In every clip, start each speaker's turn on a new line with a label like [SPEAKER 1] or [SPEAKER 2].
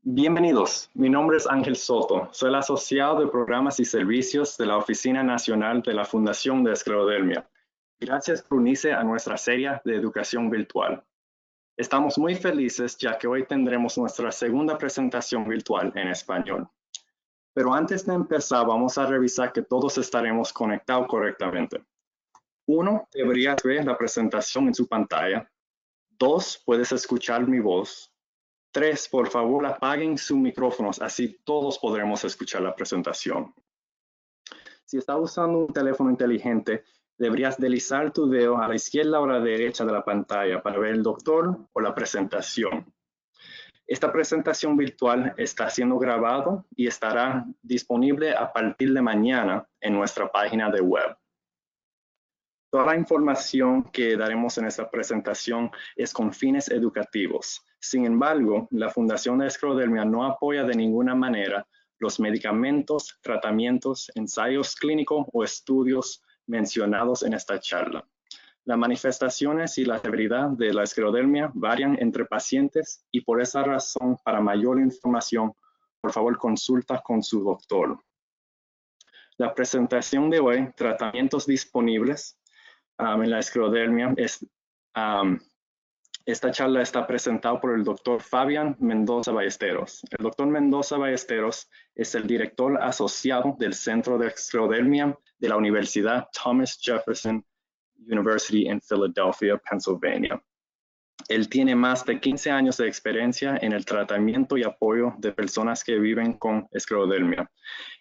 [SPEAKER 1] Bienvenidos, mi nombre es Ángel Soto, soy el asociado de programas y servicios de la Oficina Nacional de la Fundación de Esclerodermia. Gracias por unirse a nuestra serie de educación virtual. Estamos muy felices ya que hoy tendremos nuestra segunda presentación virtual en español. Pero antes de empezar, vamos a revisar que todos estaremos conectados correctamente. 1. Deberías ver la presentación en su pantalla. 2. Puedes escuchar mi voz. 3. Por favor, apaguen sus micrófonos, así todos podremos escuchar la presentación. Si estás usando un teléfono inteligente, deberías deslizar tu dedo a la izquierda o a la derecha de la pantalla para ver el doctor o la presentación. Esta presentación virtual está siendo grabada y estará disponible a partir de mañana en nuestra página de web. Toda la información que daremos en esta presentación es con fines educativos. Sin embargo, la Fundación de Esclerodermia no apoya de ninguna manera los medicamentos, tratamientos, ensayos clínicos o estudios mencionados en esta charla. Las manifestaciones y la severidad de la esclerodermia varían entre pacientes y por esa razón, para mayor información, por favor consulta con su doctor. La presentación de hoy, tratamientos disponibles en la esclerodermia, esta charla está presentada por el Dr. Fabián Mendoza Ballesteros. El Dr. Mendoza Ballesteros es el director asociado del Centro de Esclerodermia de la Universidad Thomas Jefferson University en Philadelphia, Pennsylvania. Él tiene más de 15 años de experiencia en el tratamiento y apoyo de personas que viven con esclerodermia.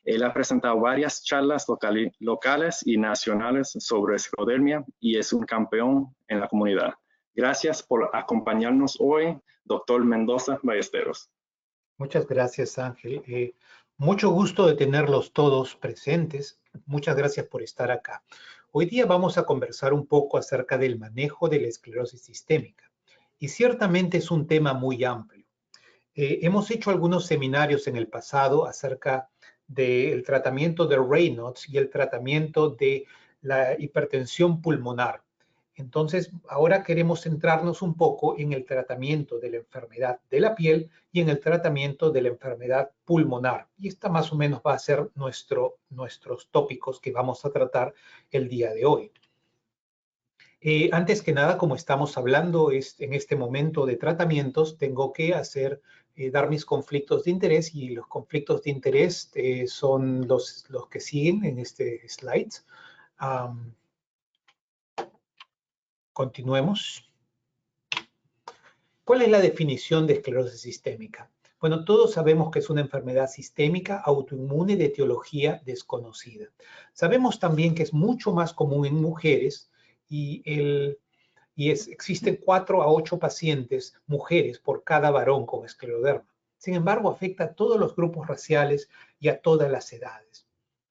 [SPEAKER 1] Él ha presentado varias charlas locales y nacionales sobre esclerodermia y es un campeón en la comunidad. Gracias por acompañarnos hoy, doctor Mendoza Ballesteros.
[SPEAKER 2] Muchas gracias, Ángel. Mucho gusto de tenerlos todos presentes. Muchas gracias por estar acá. Hoy día vamos a conversar un poco acerca del manejo de la esclerosis sistémica. Y ciertamente es un tema muy amplio. Hemos hecho algunos seminarios en el pasado acerca del tratamiento de Raynaud's y el tratamiento de la hipertensión pulmonar. Entonces, ahora queremos centrarnos un poco en el tratamiento de la enfermedad de la piel y en el tratamiento de la enfermedad pulmonar. Y esta más o menos va a ser nuestros tópicos que vamos a tratar el día de hoy. Antes que nada, como estamos hablando en este momento de tratamientos, tengo que dar mis conflictos de interés, y los conflictos de interés son los que siguen en este slide. Continuemos. ¿Cuál es la definición de esclerosis sistémica? Bueno, todos sabemos que es una enfermedad sistémica autoinmune de etiología desconocida. Sabemos también que es mucho más común en mujeres y existen 4 a 8 pacientes mujeres por cada varón con escleroderma. Sin embargo, afecta a todos los grupos raciales y a todas las edades.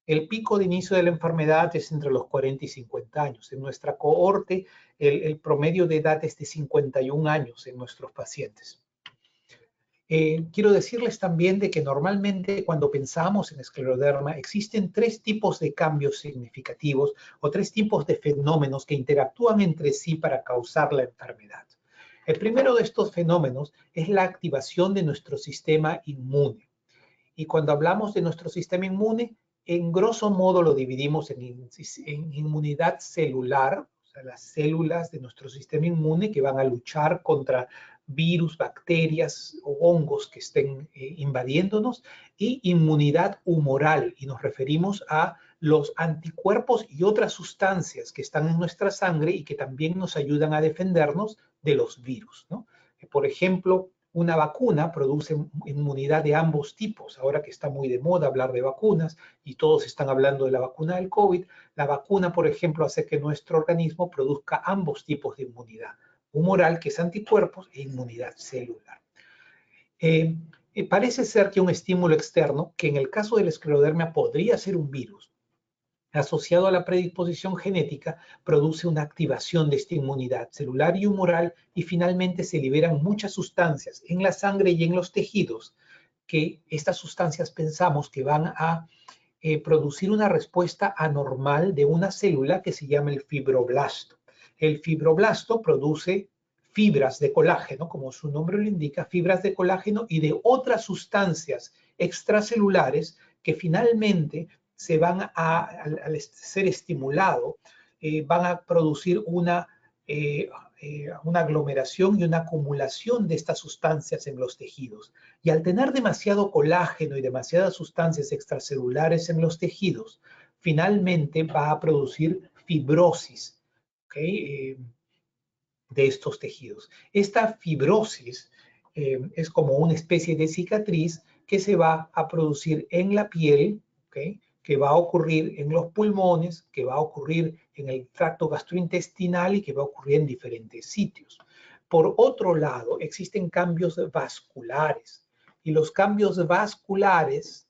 [SPEAKER 2] El pico de inicio de la enfermedad es entre los 40 y 50 años. En nuestra cohorte, el promedio de edad es de 51 años en nuestros pacientes. Quiero decirles también de que normalmente cuando pensamos en escleroderma existen 3 tipos de cambios significativos o 3 tipos de fenómenos que interactúan entre sí para causar la enfermedad. El primero de estos fenómenos es la activación de nuestro sistema inmune. Y cuando hablamos de nuestro sistema inmune, en grosso modo lo dividimos en inmunidad celular, o sea, las células de nuestro sistema inmune que van a luchar contra virus, bacterias o hongos que estén invadiéndonos, y inmunidad humoral, y nos referimos a los anticuerpos y otras sustancias que están en nuestra sangre y que también nos ayudan a defendernos de los virus, ¿no? Por ejemplo, una vacuna produce inmunidad de ambos tipos. Ahora que está muy de moda hablar de vacunas y todos están hablando de la vacuna del COVID, la vacuna, por ejemplo, hace que nuestro organismo produzca ambos tipos de inmunidad, humoral, que es anticuerpos, e inmunidad celular. Parece ser que un estímulo externo, que en el caso de la esclerodermia podría ser un virus, asociado a la predisposición genética, produce una activación de esta inmunidad celular y humoral, y finalmente se liberan muchas sustancias en la sangre y en los tejidos, que estas sustancias pensamos que van a producir una respuesta anormal de una célula que se llama el fibroblasto. El fibroblasto produce fibras de colágeno, como su nombre lo indica, fibras de colágeno y de otras sustancias extracelulares que finalmente se van al ser estimulado, van a producir una aglomeración y una acumulación de estas sustancias en los tejidos. Y al tener demasiado colágeno y demasiadas sustancias extracelulares en los tejidos, finalmente va a producir fibrosis, ¿okay? De estos tejidos. Esta fibrosis es como una especie de cicatriz que se va a producir en la piel, ¿okay? Que va a ocurrir en los pulmones, que va a ocurrir en el tracto gastrointestinal y que va a ocurrir en diferentes sitios. Por otro lado, existen cambios vasculares y los cambios vasculares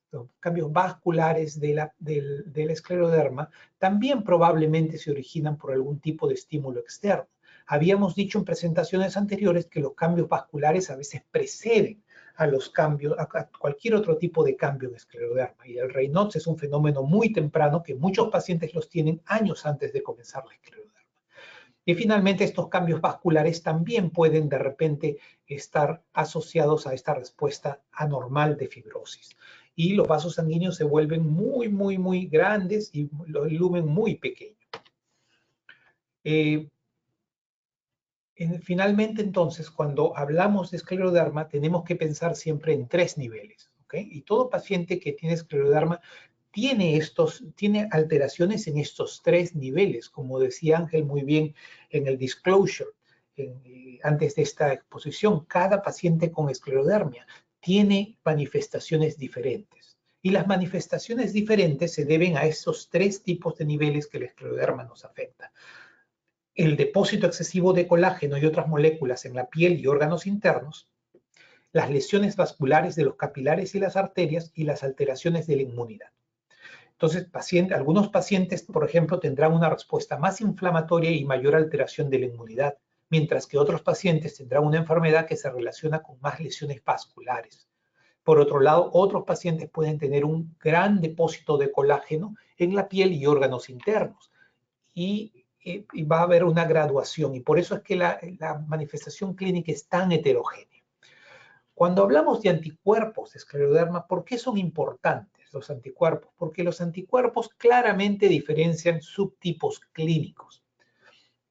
[SPEAKER 2] del escleroderma también probablemente se originan por algún tipo de estímulo externo. Habíamos dicho en presentaciones anteriores que los cambios vasculares a veces preceden a los cambios, a cualquier otro tipo de cambio en escleroderma. Y el Raynaud's es un fenómeno muy temprano que muchos pacientes los tienen años antes de comenzar la escleroderma. Y finalmente estos cambios vasculares también pueden de repente estar asociados a esta respuesta anormal de fibrosis. Y los vasos sanguíneos se vuelven muy grandes y el lumen muy pequeño. Finalmente, entonces, cuando hablamos de escleroderma, tenemos que pensar siempre en 3 niveles, ¿ok? Y todo paciente que tiene escleroderma tiene alteraciones en estos 3 niveles, como decía Ángel muy bien en el disclosure, antes de esta exposición. Cada paciente con esclerodermia tiene manifestaciones diferentes. Y las manifestaciones diferentes se deben a esos 3 tipos de niveles que el escleroderma nos afecta. El depósito excesivo de colágeno y otras moléculas en la piel y órganos internos, las lesiones vasculares de los capilares y las arterias y las alteraciones de la inmunidad. Entonces, algunos pacientes, por ejemplo, tendrán una respuesta más inflamatoria y mayor alteración de la inmunidad, mientras que otros pacientes tendrán una enfermedad que se relaciona con más lesiones vasculares. Por otro lado, otros pacientes pueden tener un gran depósito de colágeno en la piel y órganos internos. Y va a haber una graduación, y por eso es que la manifestación clínica es tan heterogénea. Cuando hablamos de anticuerpos de escleroderma, ¿por qué son importantes los anticuerpos? Porque los anticuerpos claramente diferencian subtipos clínicos.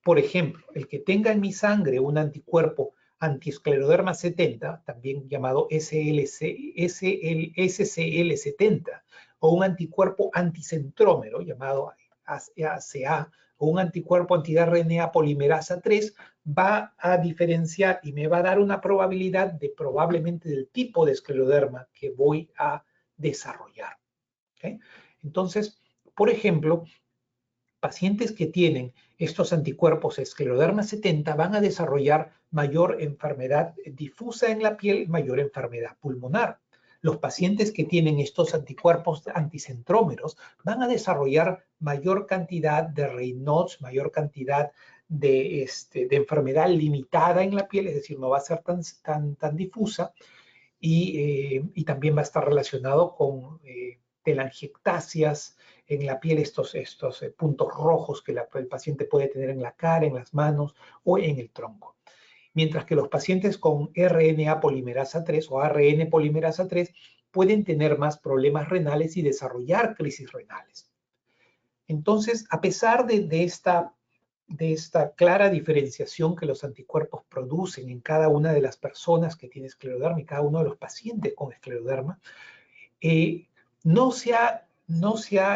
[SPEAKER 2] Por ejemplo, el que tenga en mi sangre un anticuerpo antiescleroderma 70, también llamado SCL70, o un anticuerpo anticentrómero llamado ACA, o un anticuerpo anti-RNA polimerasa 3, va a diferenciar y me va a dar una probabilidad de probablemente del tipo de escleroderma que voy a desarrollar. ¿Okay? Entonces, por ejemplo, pacientes que tienen estos anticuerpos escleroderma 70 van a desarrollar mayor enfermedad difusa en la piel, mayor enfermedad pulmonar. Los pacientes que tienen estos anticuerpos anticentrómeros van a desarrollar mayor cantidad de Raynaud's, mayor cantidad de enfermedad limitada en la piel, es decir, no va a ser tan difusa, y también va a estar relacionado con telangiectasias en la piel, estos puntos rojos que el paciente puede tener en la cara, en las manos o en el tronco. Mientras que los pacientes con RNA polimerasa 3 o ARN polimerasa 3 pueden tener más problemas renales y desarrollar crisis renales. Entonces, a pesar de esta clara diferenciación que los anticuerpos producen en cada una de las personas que tiene escleroderma y cada uno de los pacientes con escleroderma, no se ha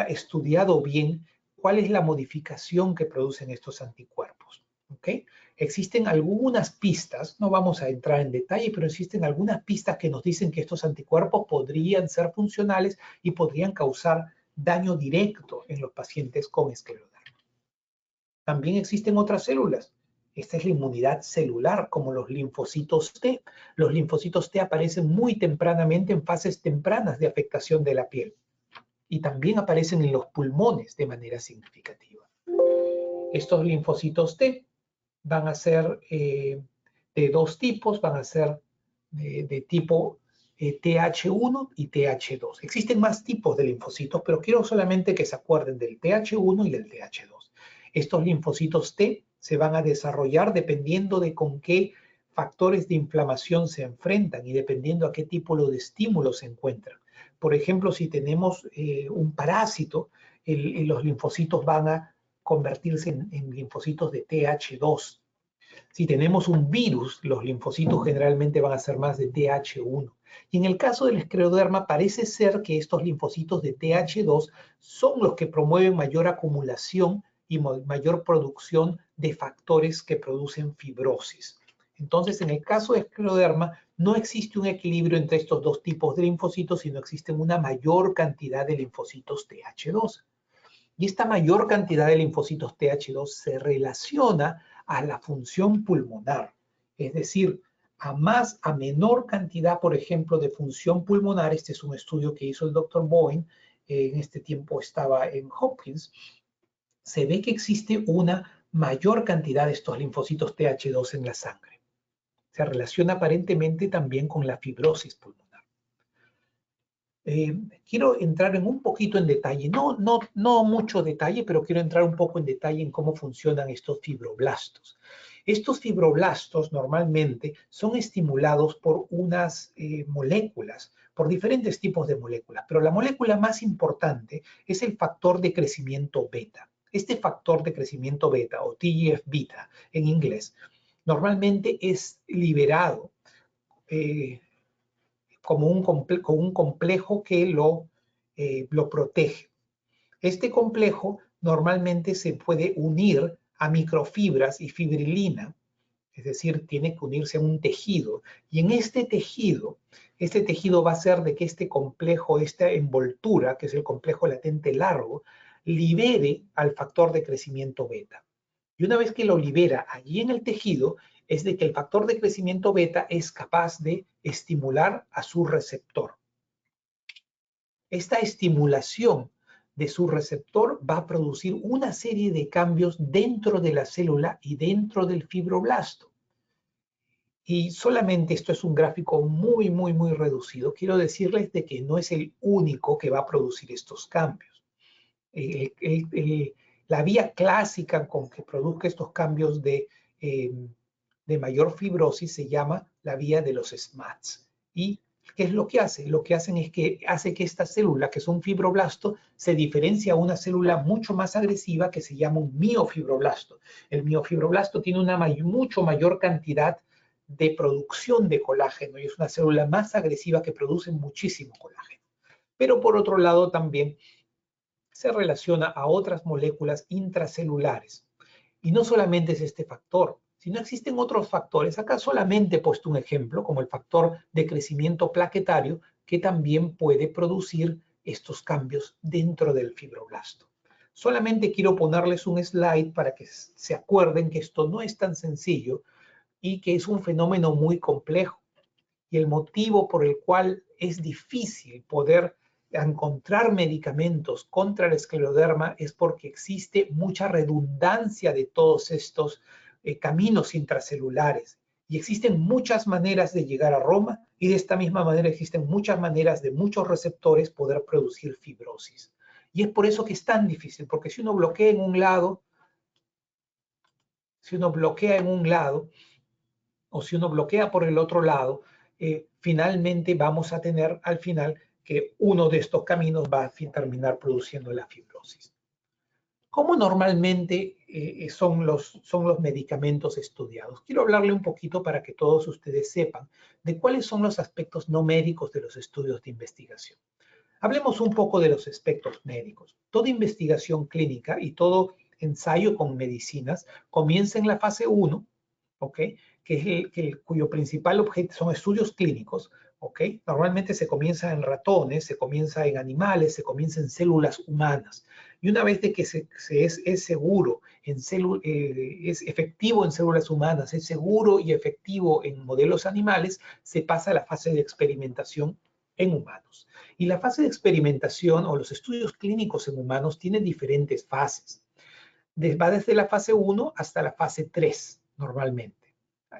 [SPEAKER 2] estudiado bien cuál es la modificación que producen estos anticuerpos. ¿Okay? Existen algunas pistas, no vamos a entrar en detalle, pero existen algunas pistas que nos dicen que estos anticuerpos podrían ser funcionales y podrían causar daño directo en los pacientes con escleroderma. También existen otras células. Esta es la inmunidad celular, como los linfocitos T. Los linfocitos T aparecen muy tempranamente en fases tempranas de afectación de la piel. Y también aparecen en los pulmones de manera significativa. Estos linfocitos T van a ser de 2 tipos, van a ser de tipo TH1 y TH2. Existen más tipos de linfocitos, pero quiero solamente que se acuerden del TH1 y del TH2. Estos linfocitos T se van a desarrollar dependiendo de con qué factores de inflamación se enfrentan y dependiendo a qué tipo de estímulo se encuentran. Por ejemplo, si tenemos un parásito, los linfocitos van a convertirse en linfocitos de TH2. Si tenemos un virus, los linfocitos generalmente van a ser más de TH1. Y en el caso del escleroderma, parece ser que estos linfocitos de TH2 son los que promueven mayor acumulación y mayor producción de factores que producen fibrosis. Entonces, en el caso de escleroderma, no existe un equilibrio entre estos dos tipos de linfocitos, sino existe una mayor cantidad de linfocitos TH2. Y esta mayor cantidad de linfocitos TH2 se relaciona a la función pulmonar. Es decir, a menor cantidad, por ejemplo, de función pulmonar, este es un estudio que hizo el Dr. Bowen, en este tiempo estaba en Hopkins, se ve que existe una mayor cantidad de estos linfocitos TH2 en la sangre. Se relaciona aparentemente también con la fibrosis pulmonar. Quiero entrar en un poquito en detalle, no mucho detalle, pero quiero entrar un poco en detalle en cómo funcionan estos fibroblastos. Estos fibroblastos normalmente son estimulados por unas moléculas, por diferentes tipos de moléculas, pero la molécula más importante es el factor de crecimiento beta. Este factor de crecimiento beta, o TGF-beta en inglés, normalmente es liberado como un complejo que lo protege. Este complejo normalmente se puede unir a microfibras y fibrilina, es decir, tiene que unirse a un tejido. Y en este tejido va a hacer de que este complejo, esta envoltura, que es el complejo latente largo, libere al factor de crecimiento beta. Y una vez que lo libera allí en el tejido, es de que el factor de crecimiento beta es capaz de estimular a su receptor. Esta estimulación de su receptor va a producir una serie de cambios dentro de la célula y dentro del fibroblasto. Y solamente esto es un gráfico muy reducido. Quiero decirles de que no es el único que va a producir estos cambios. La vía clásica con que produzca estos cambios de mayor fibrosis se llama la vía de los SMADs. ¿Y qué es lo que hace? Lo que hacen es que hace que esta célula, que es un fibroblasto, se diferencia a una célula mucho más agresiva que se llama un miofibroblasto. El miofibroblasto tiene una mucho mayor cantidad de producción de colágeno y es una célula más agresiva que produce muchísimo colágeno. Pero por otro lado también se relaciona a otras moléculas intracelulares. Y no solamente es este factor, sino existen otros factores. Acá solamente he puesto un ejemplo, como el factor de crecimiento plaquetario, que también puede producir estos cambios dentro del fibroblasto. Solamente quiero ponerles un slide para que se acuerden que esto no es tan sencillo y que es un fenómeno muy complejo. Y el motivo por el cual es difícil poder encontrar medicamentos contra el escleroderma es porque existe mucha redundancia de todos estos caminos intracelulares. Y existen muchas maneras de llegar a Roma y de esta misma manera existen muchas maneras de muchos receptores poder producir fibrosis. Y es por eso que es tan difícil, porque si uno bloquea en un lado, o si uno bloquea por el otro lado, finalmente vamos a tener al final que uno de estos caminos va a terminar produciendo la fibrosis. ¿Cómo normalmente son los medicamentos estudiados? Quiero hablarle un poquito para que todos ustedes sepan de cuáles son los aspectos no médicos de los estudios de investigación. Hablemos un poco de los aspectos médicos. Toda investigación clínica y todo ensayo con medicinas comienza en la fase 1, ¿ok? Que es cuyo principal objeto son estudios clínicos, ¿ok? Normalmente se comienza en ratones, se comienza en animales, se comienza en células humanas. Y una vez de que es seguro, es efectivo en células humanas, es seguro y efectivo en modelos animales, se pasa a la fase de experimentación en humanos. Y la fase de experimentación o los estudios clínicos en humanos tienen diferentes fases. Va desde la fase 1 hasta la fase 3 normalmente.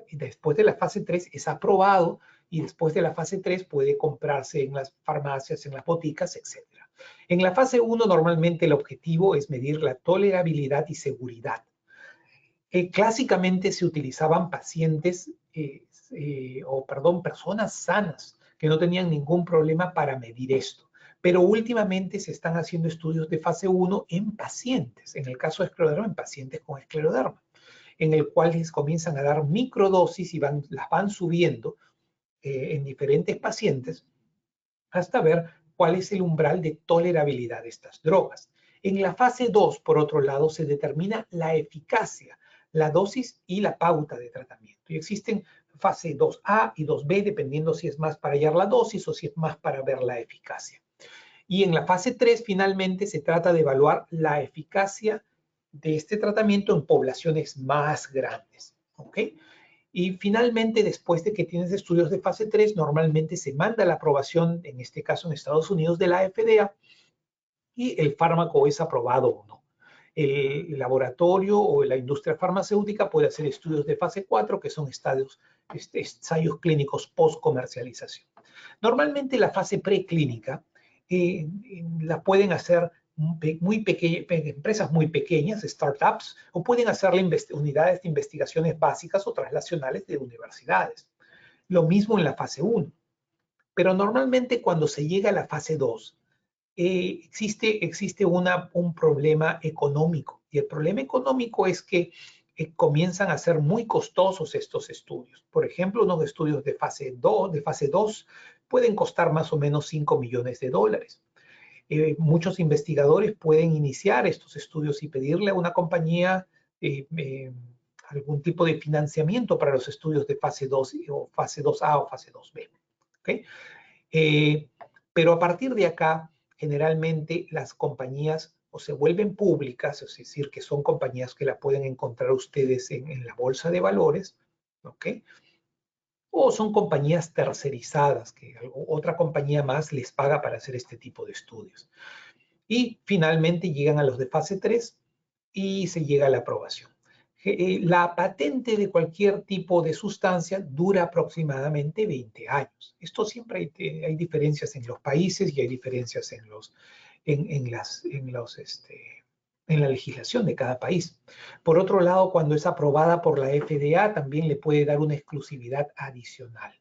[SPEAKER 2] Y después de la fase 3 es aprobado y después de la fase 3 puede comprarse en las farmacias, en las boticas, etc. En la fase 1 normalmente el objetivo es medir la tolerabilidad y seguridad. Clásicamente se utilizaban personas sanas que no tenían ningún problema para medir esto. Pero últimamente se están haciendo estudios de fase 1 en pacientes, en el caso de escleroderma, en pacientes con escleroderma, en el cual les comienzan a dar microdosis y las van subiendo en diferentes pacientes hasta ver cuál es el umbral de tolerabilidad de estas drogas. En la fase 2, por otro lado, se determina la eficacia, la dosis y la pauta de tratamiento. Y existen fase 2A y 2B, dependiendo si es más para hallar la dosis o si es más para ver la eficacia. Y en la fase 3, finalmente, se trata de evaluar la eficacia de este tratamiento en poblaciones más grandes. ¿Ok? Y finalmente, después de que tienes estudios de fase 3, normalmente se manda la aprobación, en este caso en Estados Unidos, de la FDA, y el fármaco es aprobado o no. El laboratorio o la industria farmacéutica puede hacer estudios de fase 4, que son ensayos clínicos post-comercialización. Normalmente la fase preclínica la pueden hacer empresas muy pequeñas, startups, o pueden hacerla unidades de investigaciones básicas o translacionales de universidades. Lo mismo en la fase 1. Pero normalmente cuando se llega a la fase 2, existe un problema económico. Y el problema económico es que comienzan a ser muy costosos estos estudios. Por ejemplo, unos estudios de fase 2 pueden costar más o menos $5 millones. Muchos investigadores pueden iniciar estos estudios y pedirle a una compañía algún tipo de financiamiento para los estudios de fase 2 o fase 2A o fase 2B. ¿Okay? Pero a partir de acá, generalmente las compañías o se vuelven públicas, es decir, que son compañías que la pueden encontrar ustedes en la bolsa de valores, ¿ok? O son compañías tercerizadas, que otra compañía más les paga para hacer este tipo de estudios. Y finalmente llegan a los de fase 3 y se llega a la aprobación. La patente de cualquier tipo de sustancia dura aproximadamente 20 años. Esto siempre hay diferencias en los países y hay diferencias en la legislación de cada país. Por otro lado, cuando es aprobada por la FDA, también le puede dar una exclusividad adicional.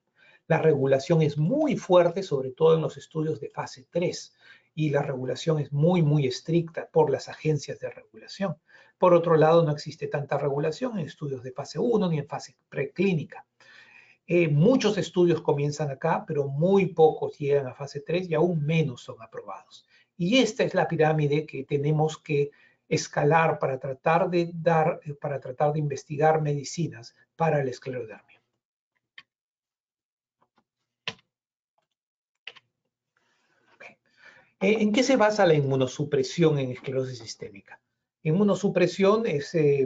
[SPEAKER 2] La regulación es muy fuerte, sobre todo en los estudios de fase 3, y la regulación es muy, muy estricta por las agencias de regulación. Por otro lado, no existe tanta regulación en estudios de fase 1 ni en fase preclínica. Muchos estudios comienzan acá, pero muy pocos llegan a fase 3 y aún menos son aprobados. Y esta es la pirámide que tenemos que escalar para tratar de investigar medicinas para la esclerodermia. Okay. ¿En qué se basa la inmunosupresión en esclerosis sistémica? Inmunosupresión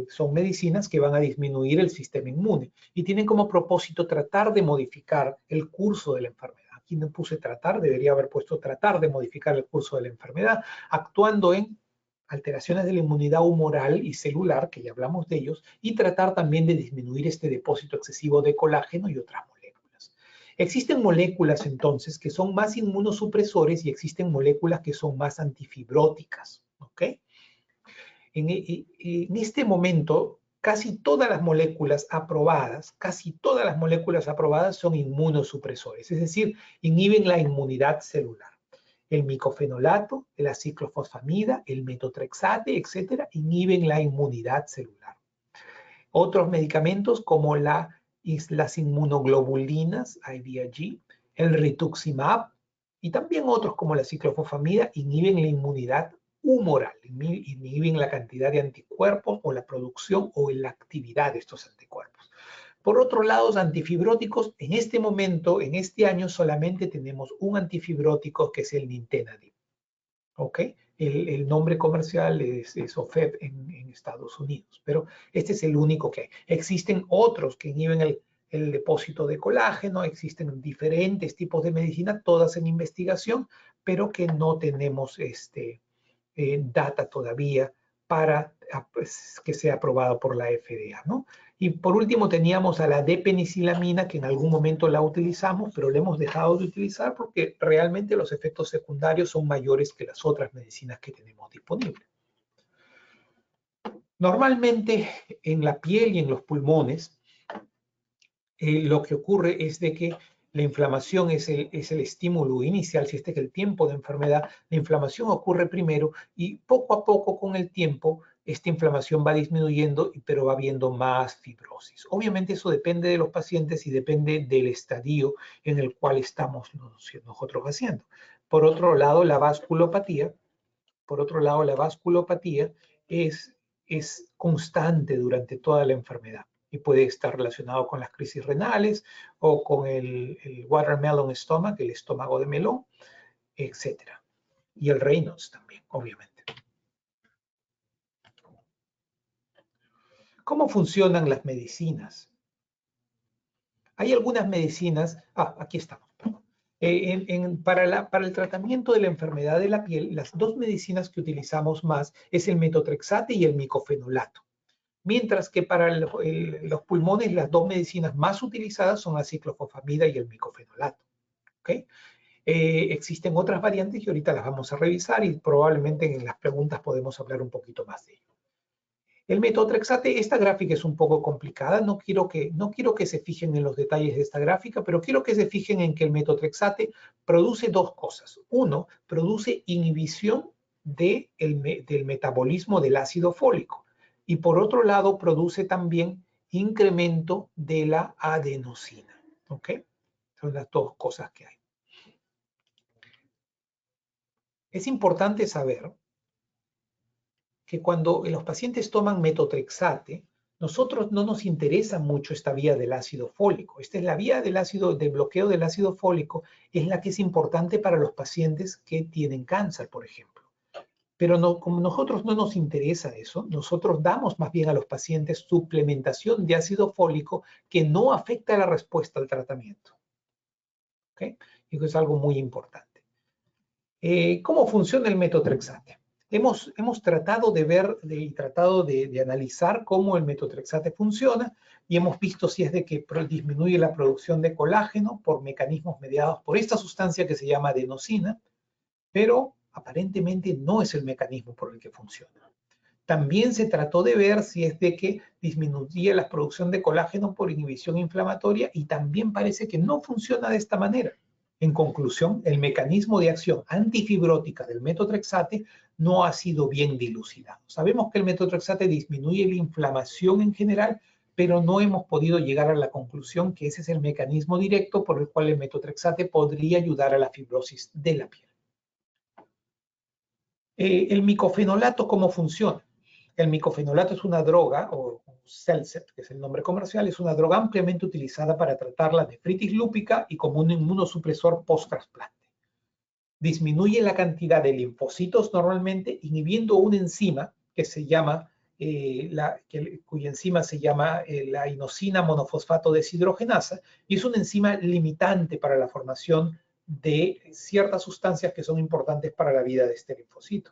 [SPEAKER 2] son medicinas que van a disminuir el sistema inmune y tienen como propósito tratar de modificar el curso de la enfermedad. Aquí no puse tratar, debería haber puesto tratar de modificar el curso de la enfermedad, actuando en alteraciones de la inmunidad humoral y celular, que ya hablamos de ellos, y tratar también de disminuir este depósito excesivo de colágeno y otras moléculas. Existen moléculas entonces que son más inmunosupresores y existen moléculas que son más antifibróticas, ¿ok? En este momento, casi todas las moléculas aprobadas son inmunosupresores, es decir, inhiben la inmunidad celular. El micofenolato, la ciclofosfamida, el metotrexate, etcétera, inhiben la inmunidad celular. Otros medicamentos como las inmunoglobulinas, IVIG, el rituximab y también otros como la ciclofosfamida inhiben la inmunidad humoral, inhiben la cantidad de anticuerpos o la producción o la actividad de estos anticuerpos. Por otro lado, los antifibróticos, en este momento, en este año, solamente tenemos un antifibrótico que es el nintedanib. ¿Ok? El nombre comercial es Ofev en Estados Unidos, pero este es el único que hay. Existen otros que inhiben el depósito de colágeno, existen diferentes tipos de medicina, todas en investigación, pero que no tenemos data todavía para que sea aprobado por la FDA, ¿no? Y por último teníamos a la D-penicilamina, que en algún momento la utilizamos, pero la hemos dejado de utilizar porque realmente los efectos secundarios son mayores que las otras medicinas que tenemos disponibles. Normalmente en la piel y en los pulmones, lo que ocurre es de que la inflamación es el estímulo inicial. Si este es el tiempo de enfermedad, la inflamación ocurre primero y poco a poco con el tiempo esta inflamación va disminuyendo, pero va habiendo más fibrosis. Obviamente eso depende de los pacientes y depende del estadio en el cual estamos nosotros haciendo. Por otro lado, la vasculopatía es constante durante toda la enfermedad y puede estar relacionado con las crisis renales o con el watermelon stomach, el estómago de melón, etc. Y el Raynaud's también, obviamente. ¿Cómo funcionan las medicinas? Hay algunas medicinas, aquí estamos, perdón. Para el tratamiento de la enfermedad de la piel, las dos medicinas que utilizamos más es el metotrexate y el micofenolato. Mientras que para los pulmones las dos medicinas más utilizadas son la ciclofosfamida y el micofenolato. ¿Okay? Existen otras variantes y ahorita las vamos a revisar y probablemente en las preguntas podemos hablar un poquito más de ello. El metotrexate, esta gráfica es un poco complicada, no quiero que se fijen en los detalles de esta gráfica, pero quiero que se fijen en que el metotrexate produce dos cosas. Uno, produce inhibición del metabolismo del ácido fólico y por otro lado produce también incremento de la adenosina. ¿Ok? Son las dos cosas que hay. Es importante saber que cuando los pacientes toman metotrexate, nosotros no nos interesa mucho esta vía del ácido fólico. Esta es la vía del bloqueo del ácido fólico, es la que es importante para los pacientes que tienen cáncer, por ejemplo. Pero no, como nosotros no nos interesa eso, nosotros damos más bien a los pacientes suplementación de ácido fólico que no afecta la respuesta al tratamiento. ¿Okay? Y eso es algo muy importante. ¿Cómo funciona el metotrexate? Hemos tratado de ver y tratado de analizar cómo el metotrexate funciona y hemos visto si es de que disminuye la producción de colágeno por mecanismos mediados por esta sustancia que se llama adenosina, pero aparentemente no es el mecanismo por el que funciona. También se trató de ver si es de que disminuía la producción de colágeno por inhibición inflamatoria y también parece que no funciona de esta manera. En conclusión, el mecanismo de acción antifibrótica del metotrexate no ha sido bien dilucidado. Sabemos que el metotrexate disminuye la inflamación en general, pero no hemos podido llegar a la conclusión que ese es el mecanismo directo por el cual el metotrexate podría ayudar a la fibrosis de la piel. El micofenolato, ¿cómo funciona? El micofenolato es una droga, o Cellcept, que es el nombre comercial, es una droga ampliamente utilizada para tratar la nefritis lúpica y como un inmunosupresor post-trasplante. Disminuye la cantidad de linfocitos normalmente, inhibiendo una enzima que se llama, cuya enzima se llama la inosina monofosfato deshidrogenasa, y es una enzima limitante para la formación de ciertas sustancias que son importantes para la vida de este linfocito.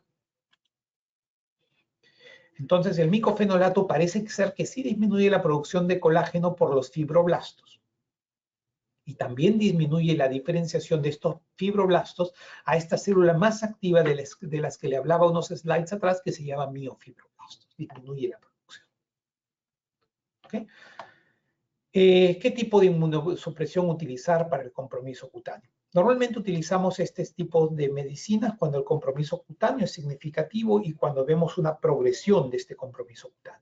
[SPEAKER 2] Entonces, el micofenolato parece ser que sí disminuye la producción de colágeno por los fibroblastos. Y también disminuye la diferenciación de estos fibroblastos a esta célula más activa de las que le hablaba unos slides atrás, que se llama miofibroblastos. Disminuye la producción. ¿Okay? ¿Qué tipo de inmunosupresión utilizar para el compromiso cutáneo? Normalmente utilizamos este tipo de medicinas cuando el compromiso cutáneo es significativo y cuando vemos una progresión de este compromiso cutáneo.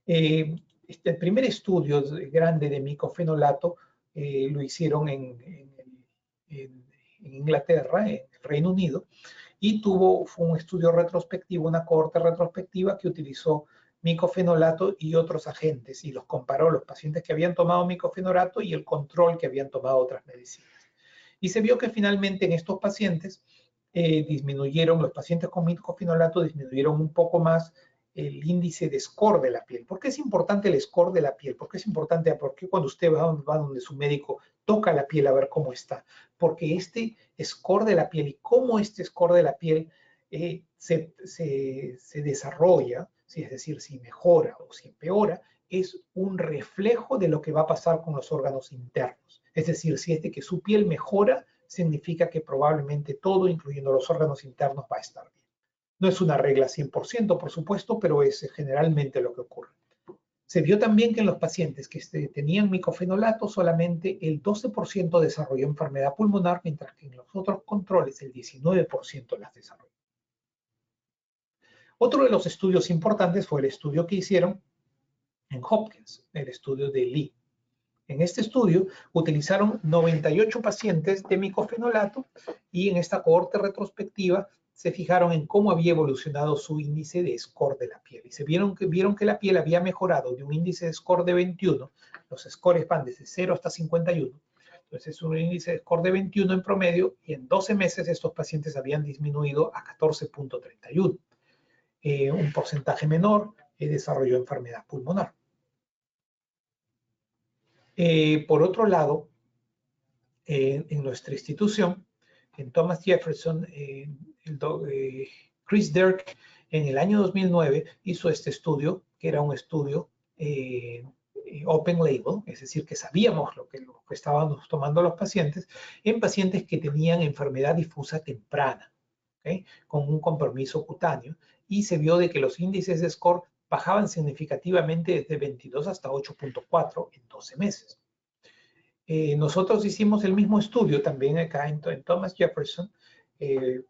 [SPEAKER 2] El primer estudio grande de micofenolato lo hicieron en Inglaterra, en el Reino Unido, y fue un estudio retrospectivo, una cohorte retrospectiva que utilizó micofenolato y otros agentes y los comparó los pacientes que habían tomado micofenolato y el control que habían tomado otras medicinas. Y se vio que finalmente en estos pacientes los pacientes con micofenolato disminuyeron un poco más el índice de score de la piel. ¿Por qué es importante el score de la piel? ¿Por qué es importante? Porque cuando usted va donde su médico toca la piel a ver cómo está. Porque este score de la piel y cómo este score de la piel se desarrolla, es decir, si mejora o si empeora, es un reflejo de lo que va a pasar con los órganos internos. Es decir, si es de que su piel mejora, significa que probablemente todo, incluyendo los órganos internos, va a estar bien. No es una regla 100%, por supuesto, pero es generalmente lo que ocurre. Se vio también que en los pacientes que tenían micofenolato solamente el 12% desarrolló enfermedad pulmonar, mientras que en los otros controles el 19% las desarrolló. Otro de los estudios importantes fue el estudio que hicieron en Hopkins, el estudio de Lee. En este estudio utilizaron 98 pacientes de micofenolato y en esta cohorte retrospectiva se fijaron en cómo había evolucionado su índice de score de la piel. Y vieron que la piel había mejorado de un índice de score de 21. Los scores van desde 0 hasta 51. Entonces es un índice de score de 21 en promedio y en 12 meses estos pacientes habían disminuido a 14.31. Un porcentaje menor desarrolló enfermedad pulmonar. Por otro lado, en nuestra institución, en Thomas Jefferson, Chris Dirk en el año 2009 hizo este estudio, que era un estudio open label, es decir, que sabíamos lo que estábamos tomando los pacientes, en pacientes que tenían enfermedad difusa temprana, ¿okay? Con un compromiso cutáneo, y se vio de que los índices de score bajaban significativamente desde 22 hasta 8.4 en 12 meses. Nosotros hicimos el mismo estudio también acá en Thomas Jefferson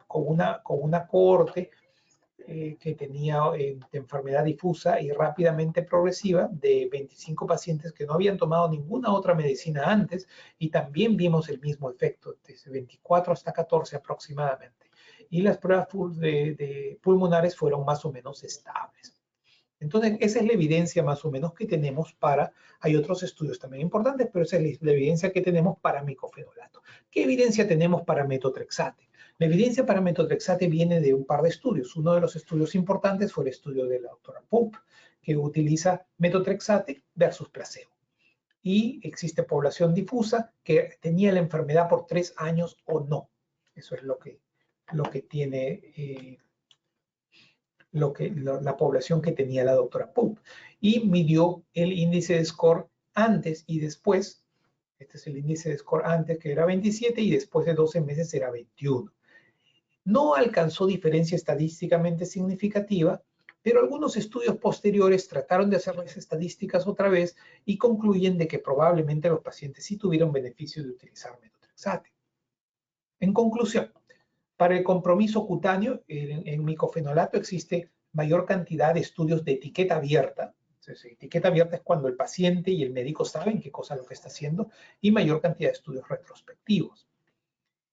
[SPEAKER 2] con una cohorte que tenía de enfermedad difusa y rápidamente progresiva de 25 pacientes que no habían tomado ninguna otra medicina antes y también vimos el mismo efecto, desde 24 hasta 14 aproximadamente. Y las pruebas de pulmonares fueron más o menos estables. Entonces, esa es la evidencia más o menos que tenemos para, hay otros estudios también importantes, pero esa es la evidencia que tenemos para micofenolato. ¿Qué evidencia tenemos para metotrexate? La evidencia para metotrexate viene de un par de estudios. Uno de los estudios importantes fue el estudio de la doctora Pope, que utiliza metotrexate versus placebo. Y existe población difusa que tenía la enfermedad por 3 años o no. Eso es lo que tiene la población que tenía la doctora Pope. Y midió el índice de score antes y después. Este es el índice de score antes, que era 27, y después de 12 meses era 21. No alcanzó diferencia estadísticamente significativa, pero algunos estudios posteriores trataron de hacer las estadísticas otra vez y concluyen de que probablemente los pacientes sí tuvieron beneficio de utilizar metotrexate. En conclusión, para el compromiso cutáneo, en micofenolato existe mayor cantidad de estudios de etiqueta abierta. Entonces, etiqueta abierta es cuando el paciente y el médico saben qué cosa es lo que está haciendo, y mayor cantidad de estudios retrospectivos.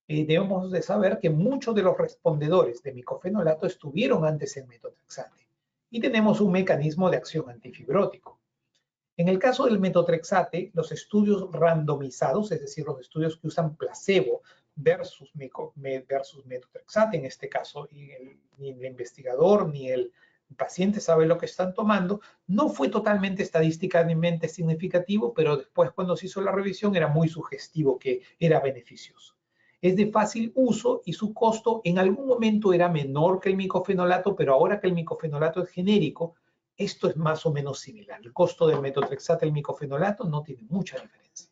[SPEAKER 2] Debemos de saber que muchos de los respondedores de micofenolato estuvieron antes en metotrexate y tenemos un mecanismo de acción antifibrótico. En el caso del metotrexate, los estudios randomizados, es decir, los estudios que usan placebo versus metotrexate, en este caso, ni el investigador ni el paciente sabe lo que están tomando, no fue totalmente estadísticamente significativo, pero después cuando se hizo la revisión era muy sugestivo que era beneficioso. Es de fácil uso y su costo en algún momento era menor que el micofenolato, pero ahora que el micofenolato es genérico, esto es más o menos similar. El costo del metotrexate al micofenolato no tiene mucha diferencia.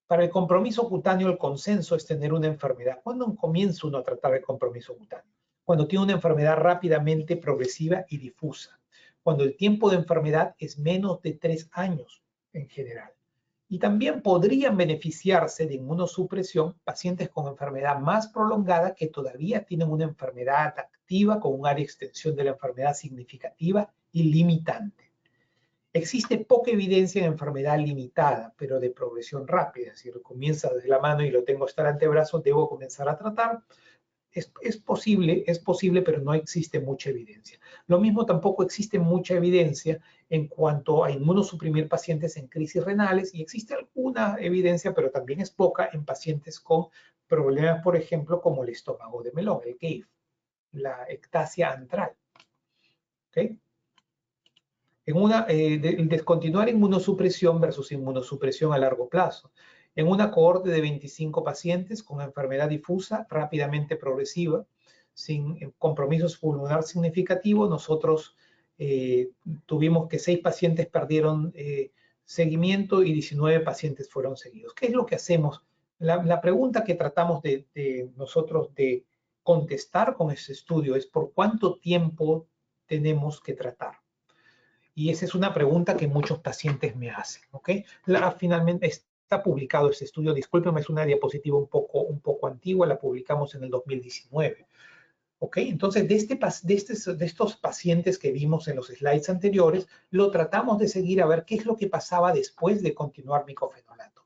[SPEAKER 2] Para el compromiso cutáneo, el consenso es tener una enfermedad. ¿Cuándo comienza uno a tratar el compromiso cutáneo? Cuando tiene una enfermedad rápidamente progresiva y difusa. Cuando el tiempo de enfermedad es menos de 3 años en general. Y también podrían beneficiarse de inmunosupresión pacientes con enfermedad más prolongada que todavía tienen una enfermedad activa con un área de extensión de la enfermedad significativa y limitante. Existe poca evidencia de enfermedad limitada, pero de progresión rápida. Si comienza desde la mano y lo tengo hasta el antebrazo, debo comenzar a tratar. Es posible, pero no existe mucha evidencia. Lo mismo tampoco existe mucha evidencia en cuanto a inmunosuprimir pacientes en crisis renales, y existe alguna evidencia, pero también es poca, en pacientes con problemas, por ejemplo, como el estómago de melón, el GAIF, la ectasia antral. ¿Okay? Descontinuar inmunosupresión versus inmunosupresión a largo plazo. En una cohorte de 25 pacientes con enfermedad difusa, rápidamente progresiva, sin compromisos pulmonar significativo, nosotros tuvimos que 6 pacientes perdieron seguimiento y 19 pacientes fueron seguidos. ¿Qué es lo que hacemos La pregunta que tratamos nosotros de contestar con ese estudio es ¿por cuánto tiempo tenemos que tratar? Y esa es una pregunta que muchos pacientes me hacen, ¿ok? Finalmente está publicado este estudio, discúlpenme, es una diapositiva un poco antigua, la publicamos en el 2019. ¿Ok? Entonces, de estos pacientes que vimos en los slides anteriores, lo tratamos de seguir a ver qué es lo que pasaba después de continuar micofenolato.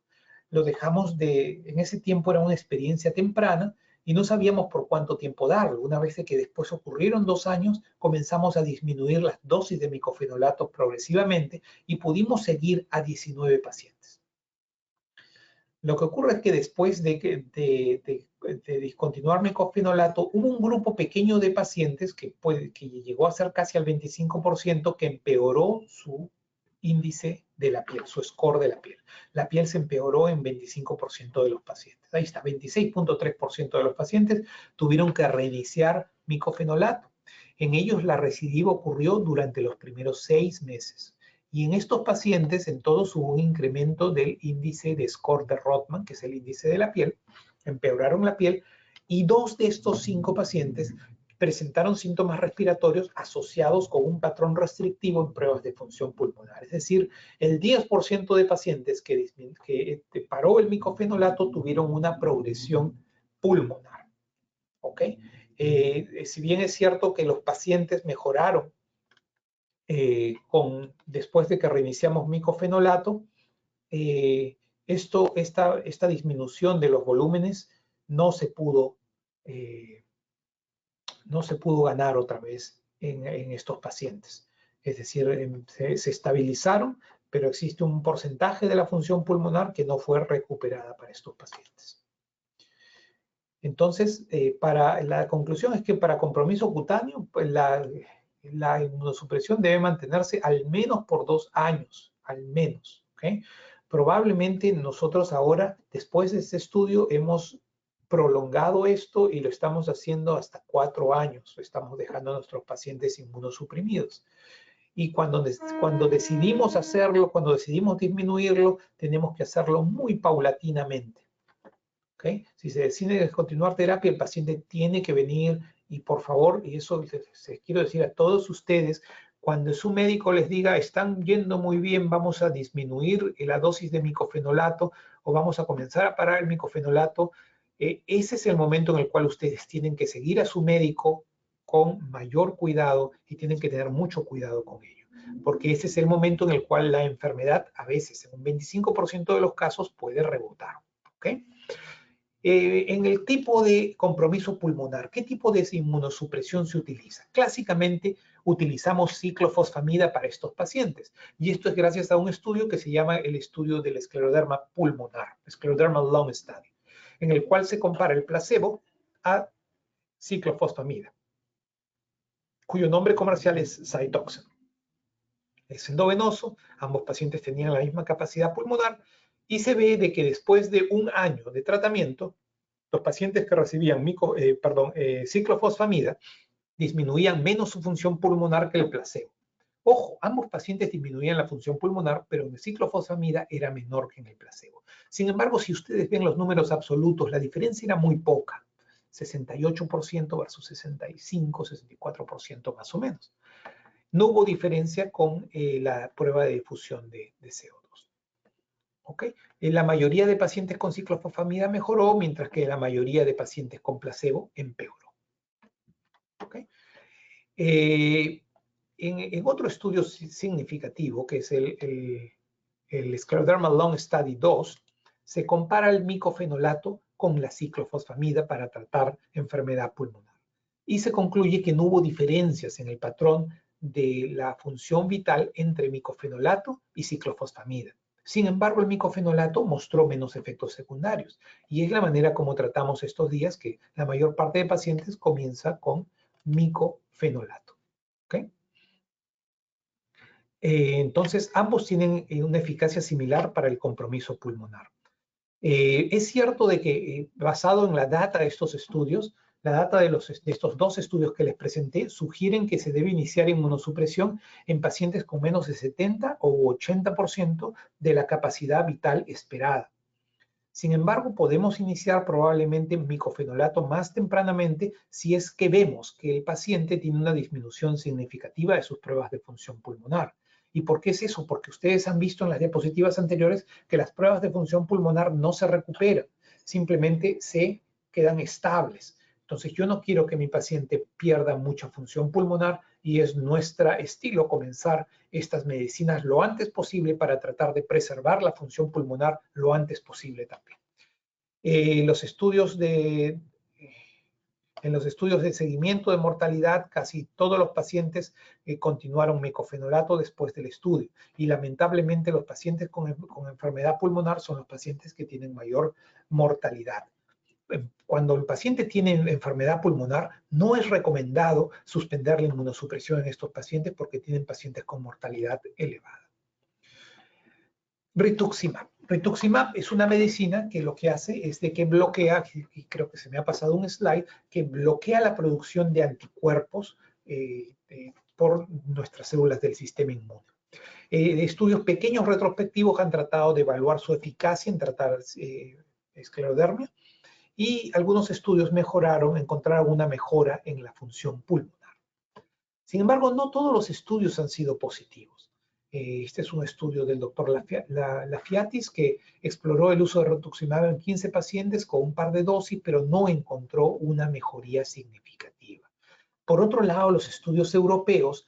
[SPEAKER 2] Lo dejamos en ese tiempo era una experiencia temprana y no sabíamos por cuánto tiempo darlo. Una vez que después ocurrieron 2 años, comenzamos a disminuir las dosis de micofenolato progresivamente y pudimos seguir a 19 pacientes. Lo que ocurre es que después de discontinuar micofenolato, hubo un grupo pequeño de pacientes que llegó a ser casi al 25% que empeoró su índice de la piel, su score de la piel. La piel se empeoró en 25% de los pacientes. Ahí está, 26.3% de los pacientes tuvieron que reiniciar micofenolato. En ellos la recidiva ocurrió durante los primeros 6 meses. Y en estos pacientes, en todos hubo un incremento del índice de score de Rothman, que es el índice de la piel, empeoraron la piel, y 2 de estos 5 pacientes presentaron síntomas respiratorios asociados con un patrón restrictivo en pruebas de función pulmonar. Es decir, el 10% de pacientes que paró el micofenolato tuvieron una progresión pulmonar. ¿Ok? Si bien es cierto que los pacientes mejoraron después de que reiniciamos micofenolato, esta disminución de los volúmenes no se pudo ganar otra vez en estos pacientes. Es decir, se estabilizaron, pero existe un porcentaje de la función pulmonar que no fue recuperada para estos pacientes. Entonces, la conclusión es que para compromiso cutáneo, pues la inmunosupresión debe mantenerse al menos por 2 años, al menos. ¿Okay? Probablemente nosotros ahora, después de este estudio, hemos prolongado esto y lo estamos haciendo hasta 4 años. Estamos dejando a nuestros pacientes inmunosuprimidos. Y cuando decidimos hacerlo, cuando decidimos disminuirlo, tenemos que hacerlo muy paulatinamente. ¿Okay? Si se decide descontinuar terapia, el paciente tiene que venir y por favor, y eso les quiero decir a todos ustedes, cuando su médico les diga, están yendo muy bien, vamos a disminuir la dosis de micofenolato o vamos a comenzar a parar el micofenolato, ese es el momento en el cual ustedes tienen que seguir a su médico con mayor cuidado y tienen que tener mucho cuidado con ello, porque ese es el momento en el cual la enfermedad, a veces, en un 25% de los casos, puede rebotar. ¿Ok? En el tipo de compromiso pulmonar, ¿qué tipo de inmunosupresión se utiliza? Clásicamente utilizamos ciclofosfamida para estos pacientes y esto es gracias a un estudio que se llama el estudio del escleroderma pulmonar, Scleroderma Lung Study, en el cual se compara el placebo a ciclofosfamida, cuyo nombre comercial es Cytoxan. Es endovenoso, ambos pacientes tenían la misma capacidad pulmonar y se ve de que después de 1 año de tratamiento, los pacientes que recibían ciclofosfamida disminuían menos su función pulmonar que el placebo. Ojo, ambos pacientes disminuían la función pulmonar, pero en el ciclofosfamida era menor que en el placebo. Sin embargo, si ustedes ven los números absolutos, la diferencia era muy poca. 68% versus 65, 64% más o menos. No hubo diferencia con la prueba de difusión de CO2. ¿Okay? La mayoría de pacientes con ciclofosfamida mejoró, mientras que la mayoría de pacientes con placebo empeoró. ¿Okay? En otro estudio significativo, que es el Scleroderma Lung Study 2, se compara el micofenolato con la ciclofosfamida para tratar enfermedad pulmonar. Y se concluye que no hubo diferencias en el patrón de la función vital entre micofenolato y ciclofosfamida. Sin embargo, el micofenolato mostró menos efectos secundarios. Y es la manera como tratamos estos días que la mayor parte de pacientes comienza con micofenolato. ¿Okay? Entonces, ambos tienen una eficacia similar para el compromiso pulmonar. Es cierto de que basado en la data de estos estudios, la data de estos 2 estudios que les presenté sugieren que se debe iniciar inmunosupresión en pacientes con menos de 70 o 80% de la capacidad vital esperada. Sin embargo, podemos iniciar probablemente micofenolato más tempranamente si es que vemos que el paciente tiene una disminución significativa de sus pruebas de función pulmonar. ¿Y por qué es eso? Porque ustedes han visto en las diapositivas anteriores que las pruebas de función pulmonar no se recuperan, simplemente se quedan estables. Entonces, yo no quiero que mi paciente pierda mucha función pulmonar y es nuestro estilo comenzar estas medicinas lo antes posible para tratar de preservar la función pulmonar lo antes posible también. En los estudios de seguimiento de mortalidad, casi todos los pacientes continuaron micofenolato después del estudio. Y lamentablemente los pacientes con enfermedad pulmonar son los pacientes que tienen mayor mortalidad. Cuando el paciente tiene enfermedad pulmonar, no es recomendado suspender la inmunosupresión en estos pacientes porque tienen pacientes con mortalidad elevada. Rituximab. Rituximab es una medicina que lo que hace es de que bloquea, y creo que se me ha pasado un slide, que bloquea la producción de anticuerpos por nuestras células del sistema inmune. Estudios pequeños retrospectivos han tratado de evaluar su eficacia en tratar esclerodermia y algunos estudios encontraron una mejora en la función pulmonar. Sin embargo, no todos los estudios han sido positivos. Este es un estudio del doctor Lafiatis que exploró el uso de rituximab en 15 pacientes con un par de dosis, pero no encontró una mejoría significativa. Por otro lado, los estudios europeos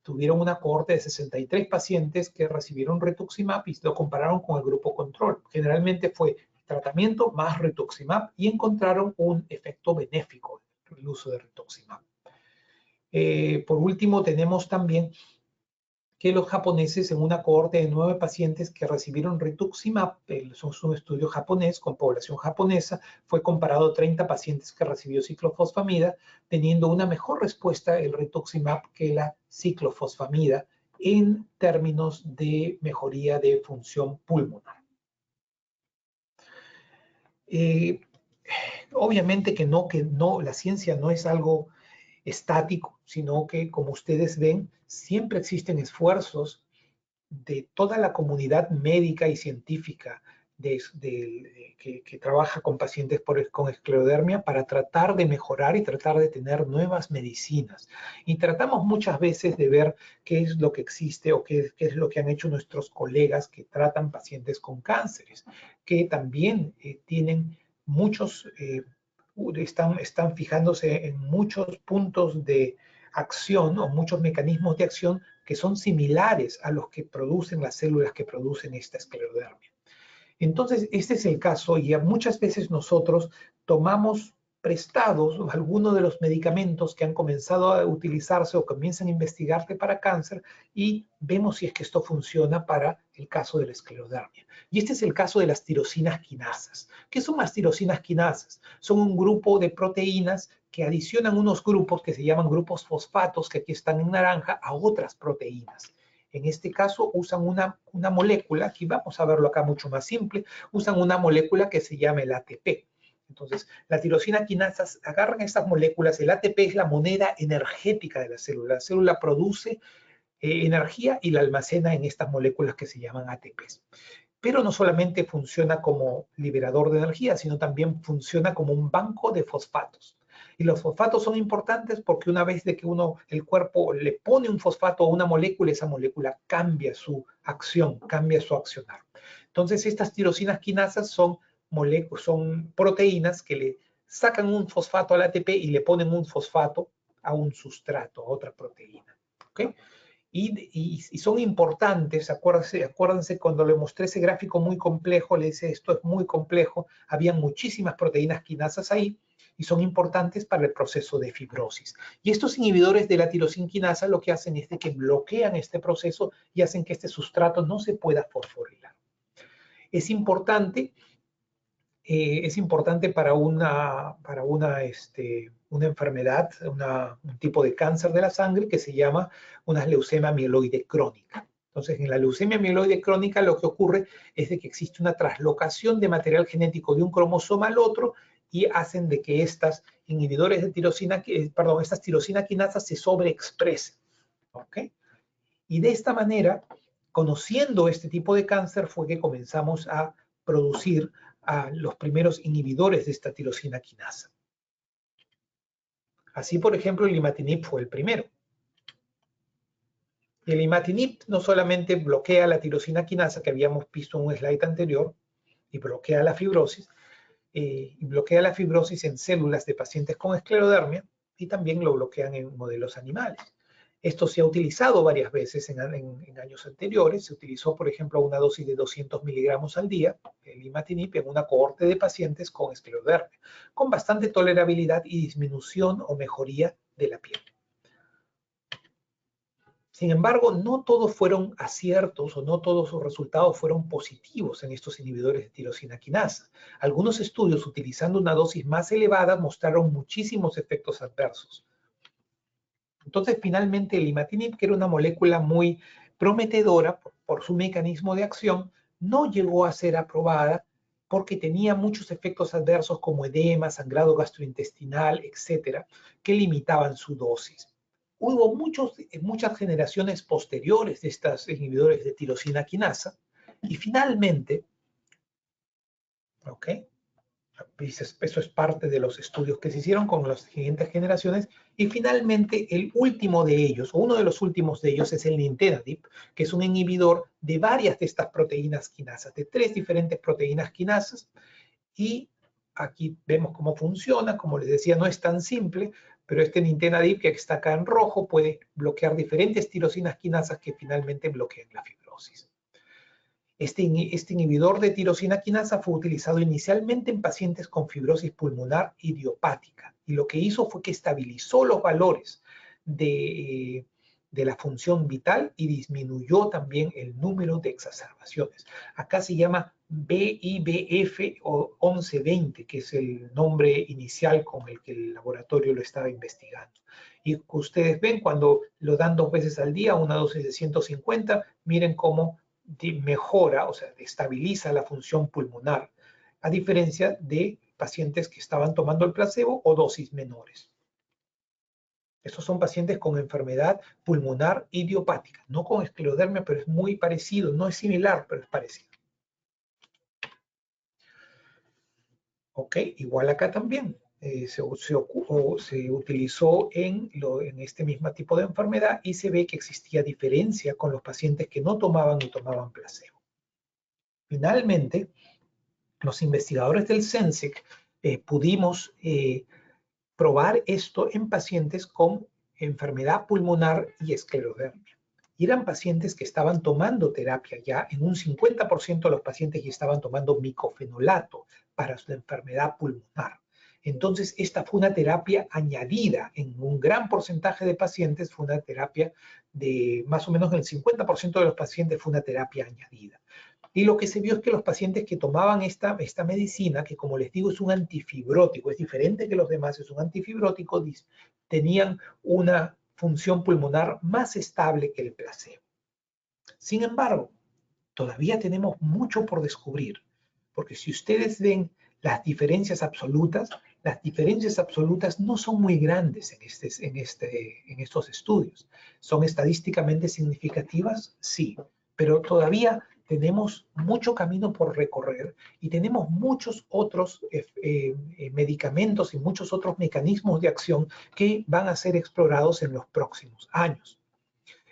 [SPEAKER 2] tuvieron una cohorte de 63 pacientes que recibieron rituximab y lo compararon con el grupo control. Generalmente fue tratamiento más rituximab y encontraron un efecto benéfico en el uso de rituximab. Por último, tenemos también que los japoneses en una cohorte de 9 pacientes que recibieron rituximab, es un estudio japonés con población japonesa, fue comparado a 30 pacientes que recibió ciclofosfamida, teniendo una mejor respuesta el rituximab que la ciclofosfamida en términos de mejoría de función pulmonar. Obviamente que no, la ciencia no es algo estático, sino que, como ustedes ven, siempre existen esfuerzos de toda la comunidad médica y científica que trabaja con pacientes con esclerodermia para tratar de mejorar y tratar de tener nuevas medicinas. Y tratamos muchas veces de ver qué es lo que existe o qué es lo que han hecho nuestros colegas que tratan pacientes con cánceres, que también tienen muchos, están fijándose en muchos puntos de acción o muchos mecanismos de acción que son similares a los que producen las células que producen esta esclerodermia. Entonces, este es el caso y muchas veces nosotros tomamos prestados algunos de los medicamentos que han comenzado a utilizarse o comienzan a investigarse para cáncer y vemos si es que esto funciona para el caso de la esclerodermia. Y este es el caso de las tirosinas quinasas. ¿Qué son las tirosinas quinasas? Son un grupo de proteínas que adicionan unos grupos que se llaman grupos fosfatos, que aquí están en naranja, a otras proteínas. En este caso usan una molécula, aquí vamos a verlo acá mucho más simple, usan una molécula que se llama el ATP. Entonces, la tirosina quinasas agarran estas moléculas, el ATP es la moneda energética de la célula. La célula produce energía y la almacena en estas moléculas que se llaman ATPs. Pero no solamente funciona como liberador de energía, sino también funciona como un banco de fosfatos. Y los fosfatos son importantes porque una vez de que el cuerpo le pone un fosfato a una molécula, esa molécula cambia su acción, cambia su accionar. Entonces, estas tirosinas quinasas son proteínas que le sacan un fosfato al ATP y le ponen un fosfato a un sustrato, a otra proteína. ¿Okay? Y son importantes, acuérdense cuando le mostré ese gráfico muy complejo, le dice esto es muy complejo, habían muchísimas proteínas quinasas ahí y son importantes para el proceso de fibrosis. Y estos inhibidores de la tirosina quinasa lo que hacen es de que bloquean este proceso y hacen que este sustrato no se pueda fosforilar. Es importante para una enfermedad, un tipo de cáncer de la sangre que se llama una leucemia mieloide crónica. Entonces, en la leucemia mieloide crónica lo que ocurre es de que existe una traslocación de material genético de un cromosoma al otro y hacen de que estas inhibidores de estas tirosina quinasas se sobreexpresen. ¿Okay? Y de esta manera, conociendo este tipo de cáncer, fue que comenzamos a producir a los primeros inhibidores de esta tirosina quinasa. Así, por ejemplo, el imatinib fue el primero. Y el imatinib no solamente bloquea la tirosina quinasa que habíamos visto en un slide anterior y bloquea la fibrosis en células de pacientes con esclerodermia, y también lo bloquean en modelos animales. Esto se ha utilizado varias veces en años anteriores. Se utilizó, por ejemplo, a una dosis de 200 miligramos al día, el imatinib, en una cohorte de pacientes con esclerodermia, con bastante tolerabilidad y disminución o mejoría de la piel. Sin embargo, no todos fueron aciertos o no todos sus resultados fueron positivos en estos inhibidores de tirosina quinasa. Algunos estudios utilizando una dosis más elevada mostraron muchísimos efectos adversos. Entonces, finalmente, el imatinib, que era una molécula muy prometedora por su mecanismo de acción, no llegó a ser aprobada porque tenía muchos efectos adversos como edema, sangrado gastrointestinal, etcétera, que limitaban su dosis. Hubo muchas generaciones posteriores de estos inhibidores de tirosina quinasa y finalmente, eso es parte de los estudios que se hicieron con las siguientes generaciones, y finalmente el último de ellos, o uno de los últimos de ellos, es el nintedanib, que es un inhibidor de varias de estas proteínas quinasas, de 3 diferentes proteínas quinasas, y aquí vemos cómo funciona. Como les decía, no es tan simple, pero este nintedanib, que está acá en rojo, puede bloquear diferentes tirosinas quinasas que finalmente bloquean la fibrosis. Este inhibidor de tirosina quinasa fue utilizado inicialmente en pacientes con fibrosis pulmonar idiopática, y lo que hizo fue que estabilizó los valores de la función vital y disminuyó también el número de exacerbaciones. Acá se llama BIBF o 1120, que es el nombre inicial con el que el laboratorio lo estaba investigando. Y ustedes ven, cuando lo dan 2 veces al día, una dosis de 150, miren cómo mejora, o sea, estabiliza la función pulmonar, a diferencia de pacientes que estaban tomando el placebo o dosis menores. Estos son pacientes con enfermedad pulmonar idiopática, no con esclerodermia, pero es muy parecido, no es similar, pero es parecido. Ok, igual acá también. Se utilizó en este mismo tipo de enfermedad y se ve que existía diferencia con los pacientes que no tomaban y tomaban placebo. Finalmente, los investigadores del CENSIC pudimos probar esto en pacientes con enfermedad pulmonar y esclerodermia. Y eran pacientes que estaban tomando terapia ya. En un 50% de los pacientes ya estaban tomando micofenolato para su enfermedad pulmonar. Entonces, esta fue una terapia añadida. En un gran porcentaje de pacientes fue una terapia de más o menos el 50% de los pacientes fue una terapia añadida. Y lo que se vio es que los pacientes que tomaban esta medicina, que como les digo es un antifibrótico, es diferente que los demás, es un antifibrótico, tenían una función pulmonar más estable que el placebo. Sin embargo, todavía tenemos mucho por descubrir, porque si ustedes ven las diferencias absolutas no son muy grandes en estos estudios. ¿Son estadísticamente significativas? Sí, pero todavía tenemos mucho camino por recorrer y tenemos muchos otros medicamentos y muchos otros mecanismos de acción que van a ser explorados en los próximos años.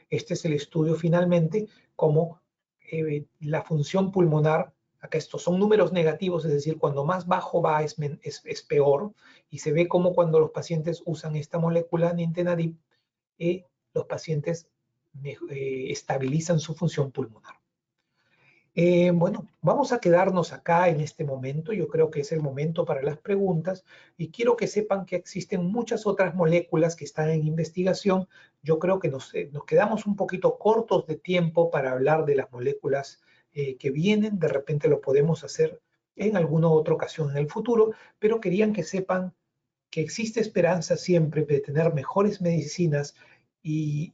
[SPEAKER 2] Este es el estudio finalmente como la función pulmonar. Acá estos son números negativos, es decir, cuando más bajo va es peor, y se ve como cuando los pacientes usan esta molécula nintedanib, los pacientes estabilizan su función pulmonar. Bueno, vamos a quedarnos acá en este momento. Yo creo que es el momento para las preguntas y quiero que sepan que existen muchas otras moléculas que están en investigación. Yo creo que nos quedamos un poquito cortos de tiempo para hablar de las moléculas que vienen. De repente lo podemos hacer en alguna otra ocasión en el futuro, pero querían que sepan que existe esperanza siempre de tener mejores medicinas y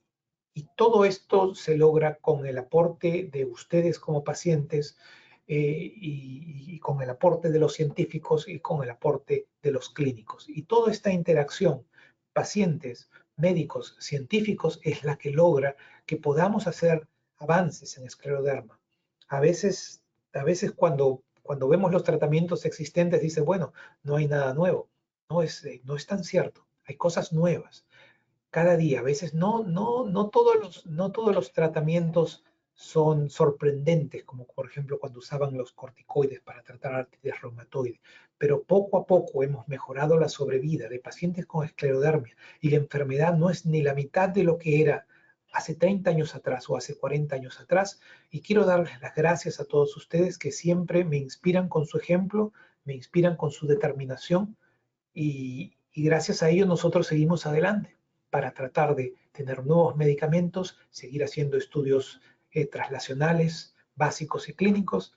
[SPEAKER 2] todo esto se logra con el aporte de ustedes como pacientes y con el aporte de los científicos y con el aporte de los clínicos. Y toda esta interacción, pacientes, médicos, científicos, es la que logra que podamos hacer avances en escleroderma. A veces cuando Cuando vemos los tratamientos existentes, dice, bueno, no hay nada nuevo. No es tan cierto. Hay cosas nuevas cada día. A veces no todos los tratamientos son sorprendentes, como por ejemplo cuando usaban los corticoides para tratar artritis reumatoide. Pero poco a poco hemos mejorado la sobrevida de pacientes con esclerodermia y la enfermedad no es ni la mitad de lo que era hace 30 años atrás o hace 40 años atrás. Y quiero darles las gracias a todos ustedes que siempre me inspiran con su ejemplo, me inspiran con su determinación y gracias a ello nosotros seguimos adelante para tratar de tener nuevos medicamentos, seguir haciendo estudios translacionales, básicos y clínicos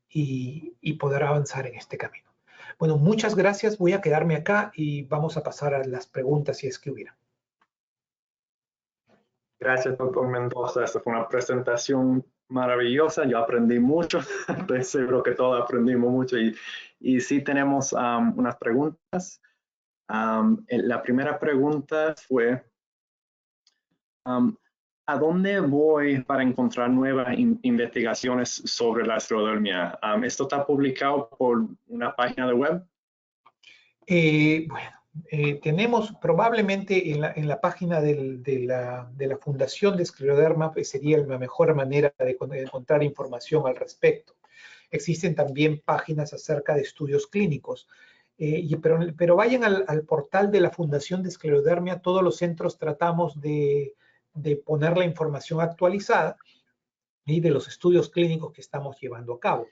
[SPEAKER 2] y poder avanzar en este camino. Bueno, muchas gracias. Voy a quedarme acá y vamos a pasar a las preguntas si es que hubiera.
[SPEAKER 1] Gracias, doctor Mendoza. Esta fue una presentación maravillosa. Yo aprendí mucho. Estoy seguro que todos aprendimos mucho. Y sí tenemos unas preguntas. La primera pregunta fue, ¿a dónde voy para encontrar nuevas investigaciones sobre la esclerodermia? ¿Esto está publicado por una página de web?
[SPEAKER 2] Tenemos probablemente en la página de la Fundación de Escleroderma, pues sería la mejor manera de encontrar información al respecto. Existen también páginas acerca de estudios clínicos, pero vayan al portal de la Fundación de Esclerodermia. Todos los centros tratamos de poner la información actualizada y de los estudios clínicos que estamos llevando a cabo.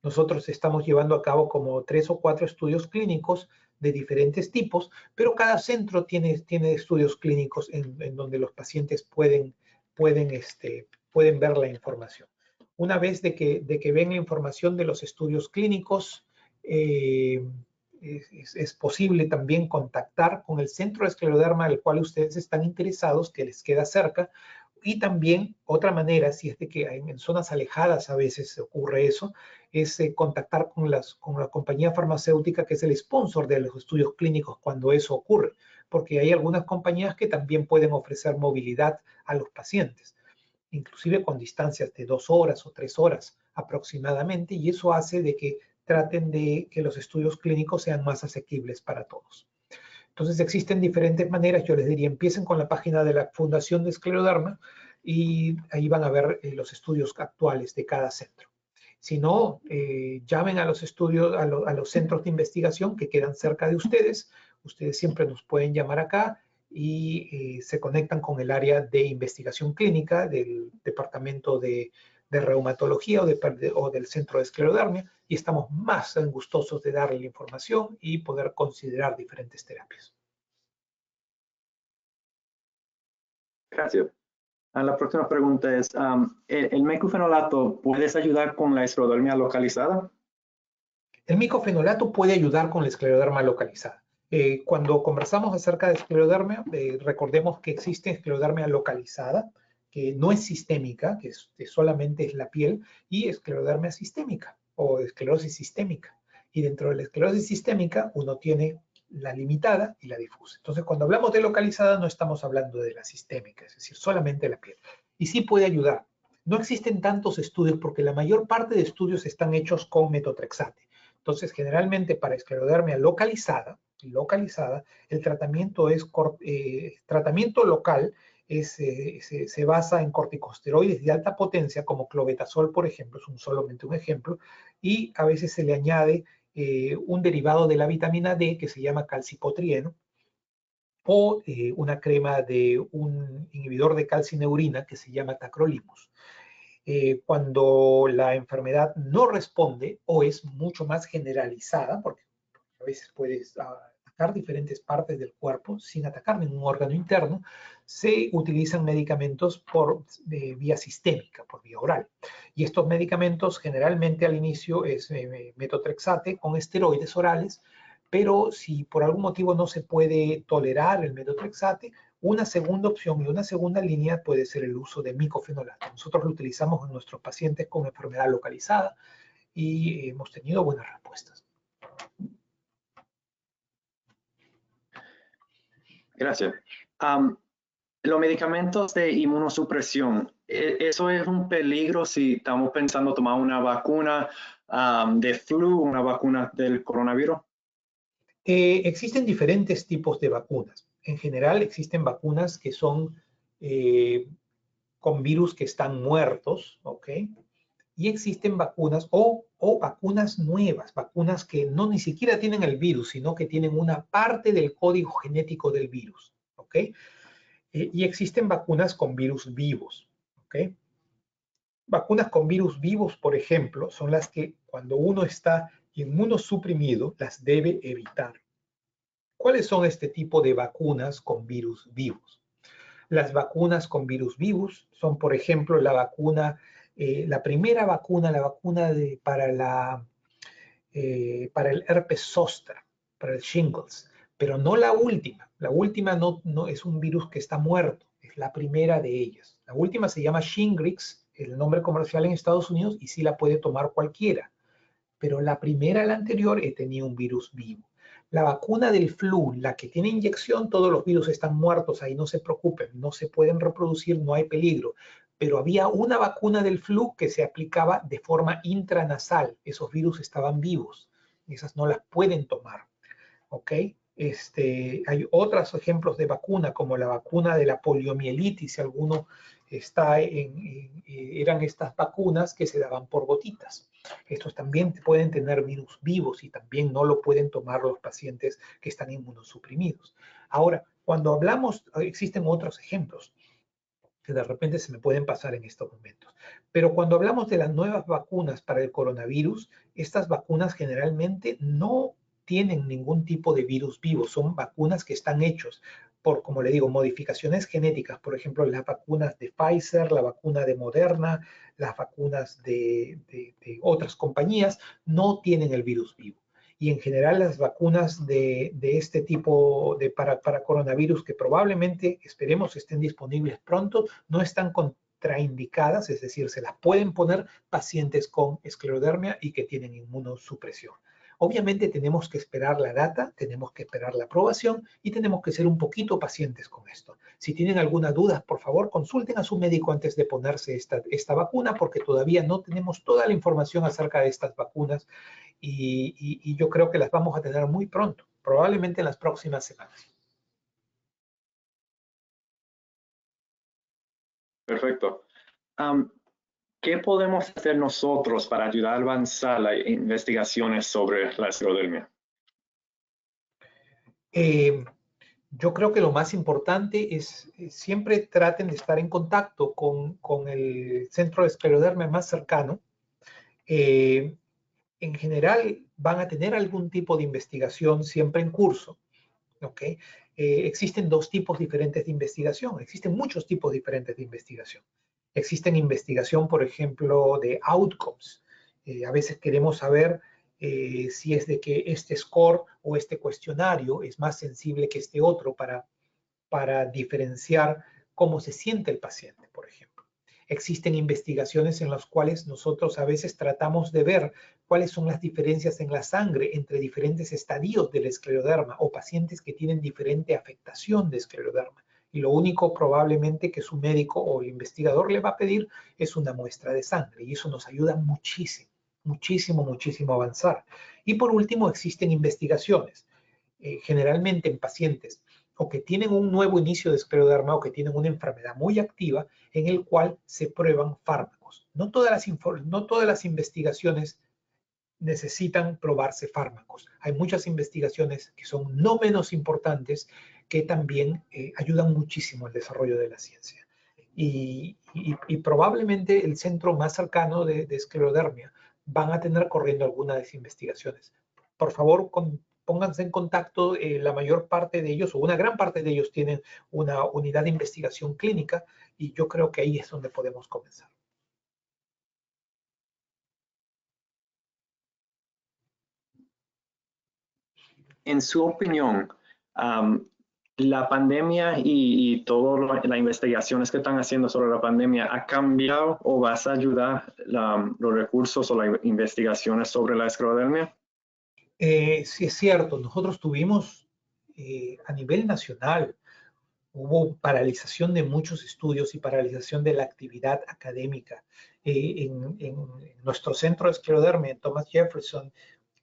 [SPEAKER 2] Nosotros estamos llevando a cabo como 3 o 4 estudios clínicos de diferentes tipos, pero cada centro tiene estudios clínicos en donde los pacientes pueden ver la información. Una vez de que ven la información de los estudios clínicos, es posible también contactar con el centro de escleroderma al cual ustedes están interesados, que les queda cerca. Y también otra manera, si es de que en zonas alejadas a veces ocurre eso, es contactar con la compañía farmacéutica que es el sponsor de los estudios clínicos cuando eso ocurre, porque hay algunas compañías que también pueden ofrecer movilidad a los pacientes, inclusive con distancias de 2 horas o 3 horas aproximadamente, y eso hace de que traten de que los estudios clínicos sean más asequibles para todos. Entonces existen diferentes maneras. Yo les diría, empiecen con la página de la Fundación de Escleroderma y ahí van a ver los estudios actuales de cada centro. Si no, llamen a los estudios, a los centros de investigación que quedan cerca de ustedes. Ustedes siempre nos pueden llamar acá y se conectan con el área de investigación clínica del departamento de reumatología o del centro de esclerodermia, y estamos más gustosos de darle la información y poder considerar diferentes terapias.
[SPEAKER 1] Gracias. La próxima pregunta es, ¿el mecofenolato puede ayudar con la esclerodermia localizada?
[SPEAKER 2] El micofenolato puede ayudar con la escleroderma localizada. Cuando conversamos acerca de esclerodermia, recordemos que existe esclerodermia localizada, que no es sistémica, que solamente es la piel, y esclerodermia sistémica o esclerosis sistémica. Y dentro de la esclerosis sistémica uno tiene la limitada y la difusa. Entonces, cuando hablamos de localizada no estamos hablando de la sistémica, es decir, solamente la piel. Y sí puede ayudar. No existen tantos estudios porque la mayor parte de estudios están hechos con metotrexate. Entonces, generalmente para esclerodermia localizada, el tratamiento es tratamiento local, se basa en corticosteroides de alta potencia como clobetasol, por ejemplo, es solamente un ejemplo, y a veces se le añade un derivado de la vitamina D que se llama calcipotrieno, o una crema de un inhibidor de calcineurina que se llama tacrolimus. Cuando la enfermedad no responde o es mucho más generalizada, porque a veces puede atacar diferentes partes del cuerpo sin atacar ningún órgano interno, se utilizan medicamentos por vía sistémica, por vía oral. Y estos medicamentos generalmente al inicio es metotrexate con esteroides orales, pero si por algún motivo no se puede tolerar el metotrexate, una segunda opción y una segunda línea puede ser el uso de micofenolato. Nosotros lo utilizamos en nuestros pacientes con enfermedad localizada y hemos tenido buenas respuestas.
[SPEAKER 1] Gracias. Los medicamentos de inmunosupresión, ¿Eso es un peligro si estamos pensando tomar una vacuna de flu, una vacuna del coronavirus?
[SPEAKER 2] Existen diferentes tipos de vacunas. En general, existen vacunas que son con virus que están muertos, ¿ok? Y existen vacunas o vacunas nuevas, vacunas que no ni siquiera tienen el virus, sino que tienen una parte del código genético del virus, ¿ok? Y existen vacunas con virus vivos, ¿ok? Vacunas con virus vivos, por ejemplo, son las que cuando uno está inmunosuprimido, las debe evitar. ¿Cuáles son este tipo de vacunas con virus vivos? Las vacunas con virus vivos son, por ejemplo, la vacuna, la primera vacuna, la vacuna para el herpes zóster, para el shingles, pero no la última. La última no es un virus que está muerto, es la primera de ellas. La última se llama Shingrix, el nombre comercial en Estados Unidos, y sí la puede tomar cualquiera. Pero la primera, la anterior, tenía un virus vivo. La vacuna del flu, la que tiene inyección, todos los virus están muertos ahí, no se preocupen, no se pueden reproducir, no hay peligro. Pero había una vacuna del flu que se aplicaba de forma intranasal. Esos virus estaban vivos. Esas no las pueden tomar. ¿Ok? Hay otros ejemplos de vacuna, como la vacuna de la poliomielitis, si alguno eran estas vacunas que se daban por gotitas. Estos también pueden tener virus vivos y también no lo pueden tomar los pacientes que están inmunosuprimidos. Ahora, cuando hablamos, existen otros ejemplos que de repente se me pueden pasar en estos momentos. Pero cuando hablamos de las nuevas vacunas para el coronavirus, estas vacunas generalmente no tienen ningún tipo de virus vivo, son vacunas que están hechos por, como le digo, modificaciones genéticas, por ejemplo, las vacunas de Pfizer, la vacuna de Moderna, las vacunas de otras compañías, no tienen el virus vivo. Y en general las vacunas de este tipo para coronavirus, que probablemente esperemos estén disponibles pronto, no están contraindicadas, es decir, se las pueden poner pacientes con esclerodermia y que tienen inmunosupresión. Obviamente tenemos que esperar la data, tenemos que esperar la aprobación y tenemos que ser un poquito pacientes con esto. Si tienen alguna duda, por favor, consulten a su médico antes de ponerse esta vacuna, porque todavía no tenemos toda la información acerca de estas vacunas y yo creo que las vamos a tener muy pronto, probablemente en las próximas semanas.
[SPEAKER 1] Perfecto. ¿Qué podemos hacer nosotros para ayudar a avanzar las investigaciones sobre la esclerodermia?
[SPEAKER 2] Yo creo que lo más importante es siempre traten de estar en contacto con el centro de esclerodermia más cercano. En general van a tener algún tipo de investigación siempre en curso. ¿Okay? Existen dos tipos diferentes de investigación, existen muchos tipos diferentes de investigación. Existen investigación, por ejemplo, de outcomes. A veces queremos saber si es de que este score o este cuestionario es más sensible que este otro para diferenciar cómo se siente el paciente, por ejemplo. Existen investigaciones en las cuales nosotros a veces tratamos de ver cuáles son las diferencias en la sangre entre diferentes estadios del escleroderma o pacientes que tienen diferente afectación de escleroderma. Y lo único probablemente que su médico o el investigador le va a pedir es una muestra de sangre. Y eso nos ayuda muchísimo, muchísimo, muchísimo a avanzar. Y por último, existen investigaciones, generalmente en pacientes o que tienen un nuevo inicio de escleroderma o que tienen una enfermedad muy activa en el cual se prueban fármacos. No todas las investigaciones necesitan probarse fármacos. Hay muchas investigaciones que son no menos importantes que también ayudan muchísimo al desarrollo de la ciencia. Y probablemente el centro más cercano de esclerodermia van a tener corriendo alguna de esas investigaciones. Por favor, pónganse en contacto, la mayor parte de ellos o una gran parte de ellos tienen una unidad de investigación clínica y yo creo que ahí es donde podemos comenzar.
[SPEAKER 1] En su opinión, la pandemia y todas las investigaciones que están haciendo sobre la pandemia, ¿ha cambiado o vas a ayudar los recursos o las investigaciones sobre la esclerodermia?
[SPEAKER 2] Sí es cierto, nosotros tuvimos a nivel nacional Hubo paralización de muchos estudios y paralización de la actividad académica. En nuestro centro de esclerodermia, en Thomas Jefferson,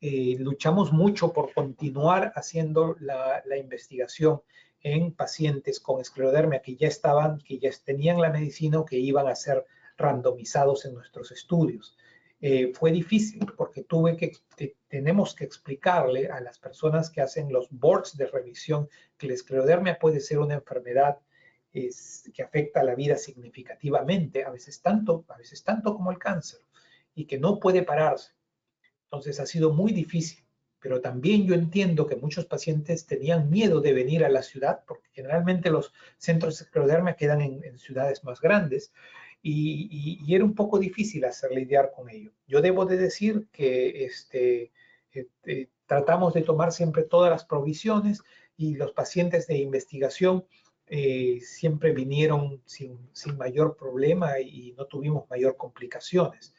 [SPEAKER 2] luchamos mucho por continuar haciendo la investigación en pacientes con esclerodermia que ya tenían la medicina o que iban a ser randomizados en nuestros estudios. Fue difícil porque tenemos que explicarle a las personas que hacen los boards de revisión que la esclerodermia puede ser una enfermedad que afecta a la vida significativamente, a veces tanto como el cáncer, y que no puede pararse. Entonces ha sido muy difícil, pero también yo entiendo que muchos pacientes tenían miedo de venir a la ciudad, porque generalmente los centros de esclerodermia quedan en ciudades más grandes, y era un poco difícil lidiar con ello. Yo debo de decir que tratamos de tomar siempre todas las provisiones y los pacientes de investigación siempre vinieron sin mayor problema y no tuvimos mayor complicaciones.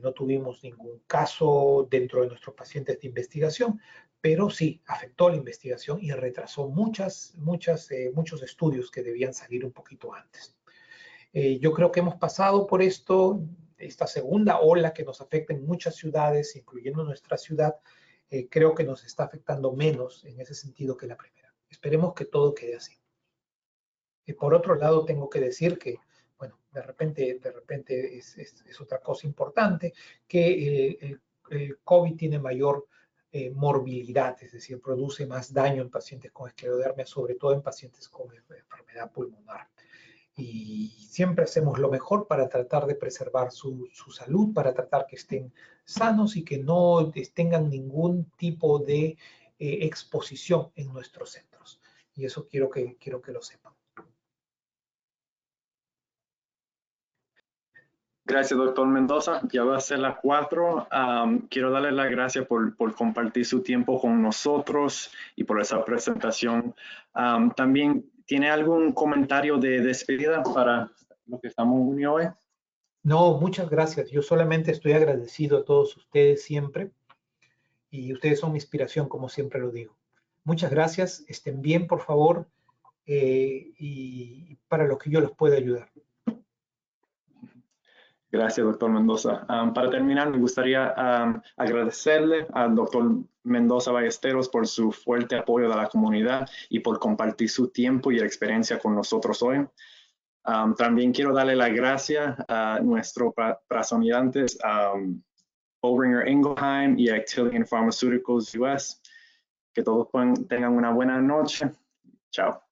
[SPEAKER 2] No tuvimos ningún caso dentro de nuestros pacientes de investigación, pero sí afectó la investigación y retrasó muchos estudios que debían salir un poquito antes. Yo creo que hemos pasado por esta segunda ola que nos afecta en muchas ciudades, incluyendo nuestra ciudad. Creo que nos está afectando menos en ese sentido que la primera. Esperemos que todo quede así. Por otro lado, tengo que decir que, bueno, de repente es otra cosa importante, que el COVID tiene mayor morbilidad, es decir, produce más daño en pacientes con esclerodermia, sobre todo en pacientes con enfermedad pulmonar. Y siempre hacemos lo mejor para tratar de preservar su salud, para tratar que estén sanos y que no tengan ningún tipo de exposición en nuestros centros. Y eso quiero que lo sepan.
[SPEAKER 1] Gracias, doctor Mendoza. Ya va a ser las 4. Quiero darle las gracias por compartir su tiempo con nosotros y por esa presentación. También, ¿tiene algún comentario de despedida para los que estamos unidos hoy?
[SPEAKER 2] No, muchas gracias. Yo solamente estoy agradecido a todos ustedes siempre y ustedes son mi inspiración, como siempre lo digo. Muchas gracias. Estén bien, por favor, y para lo que yo los pueda ayudar.
[SPEAKER 1] Gracias, doctor Mendoza. Para terminar, me gustaría agradecerle al doctor Mendoza Ballesteros por su fuerte apoyo de la comunidad y por compartir su tiempo y experiencia con nosotros hoy. También quiero darle las gracias a nuestros patrocinantes, Boehringer Ingelheim y Actelion Pharmaceuticals US. Que todos tengan una buena noche. Chao.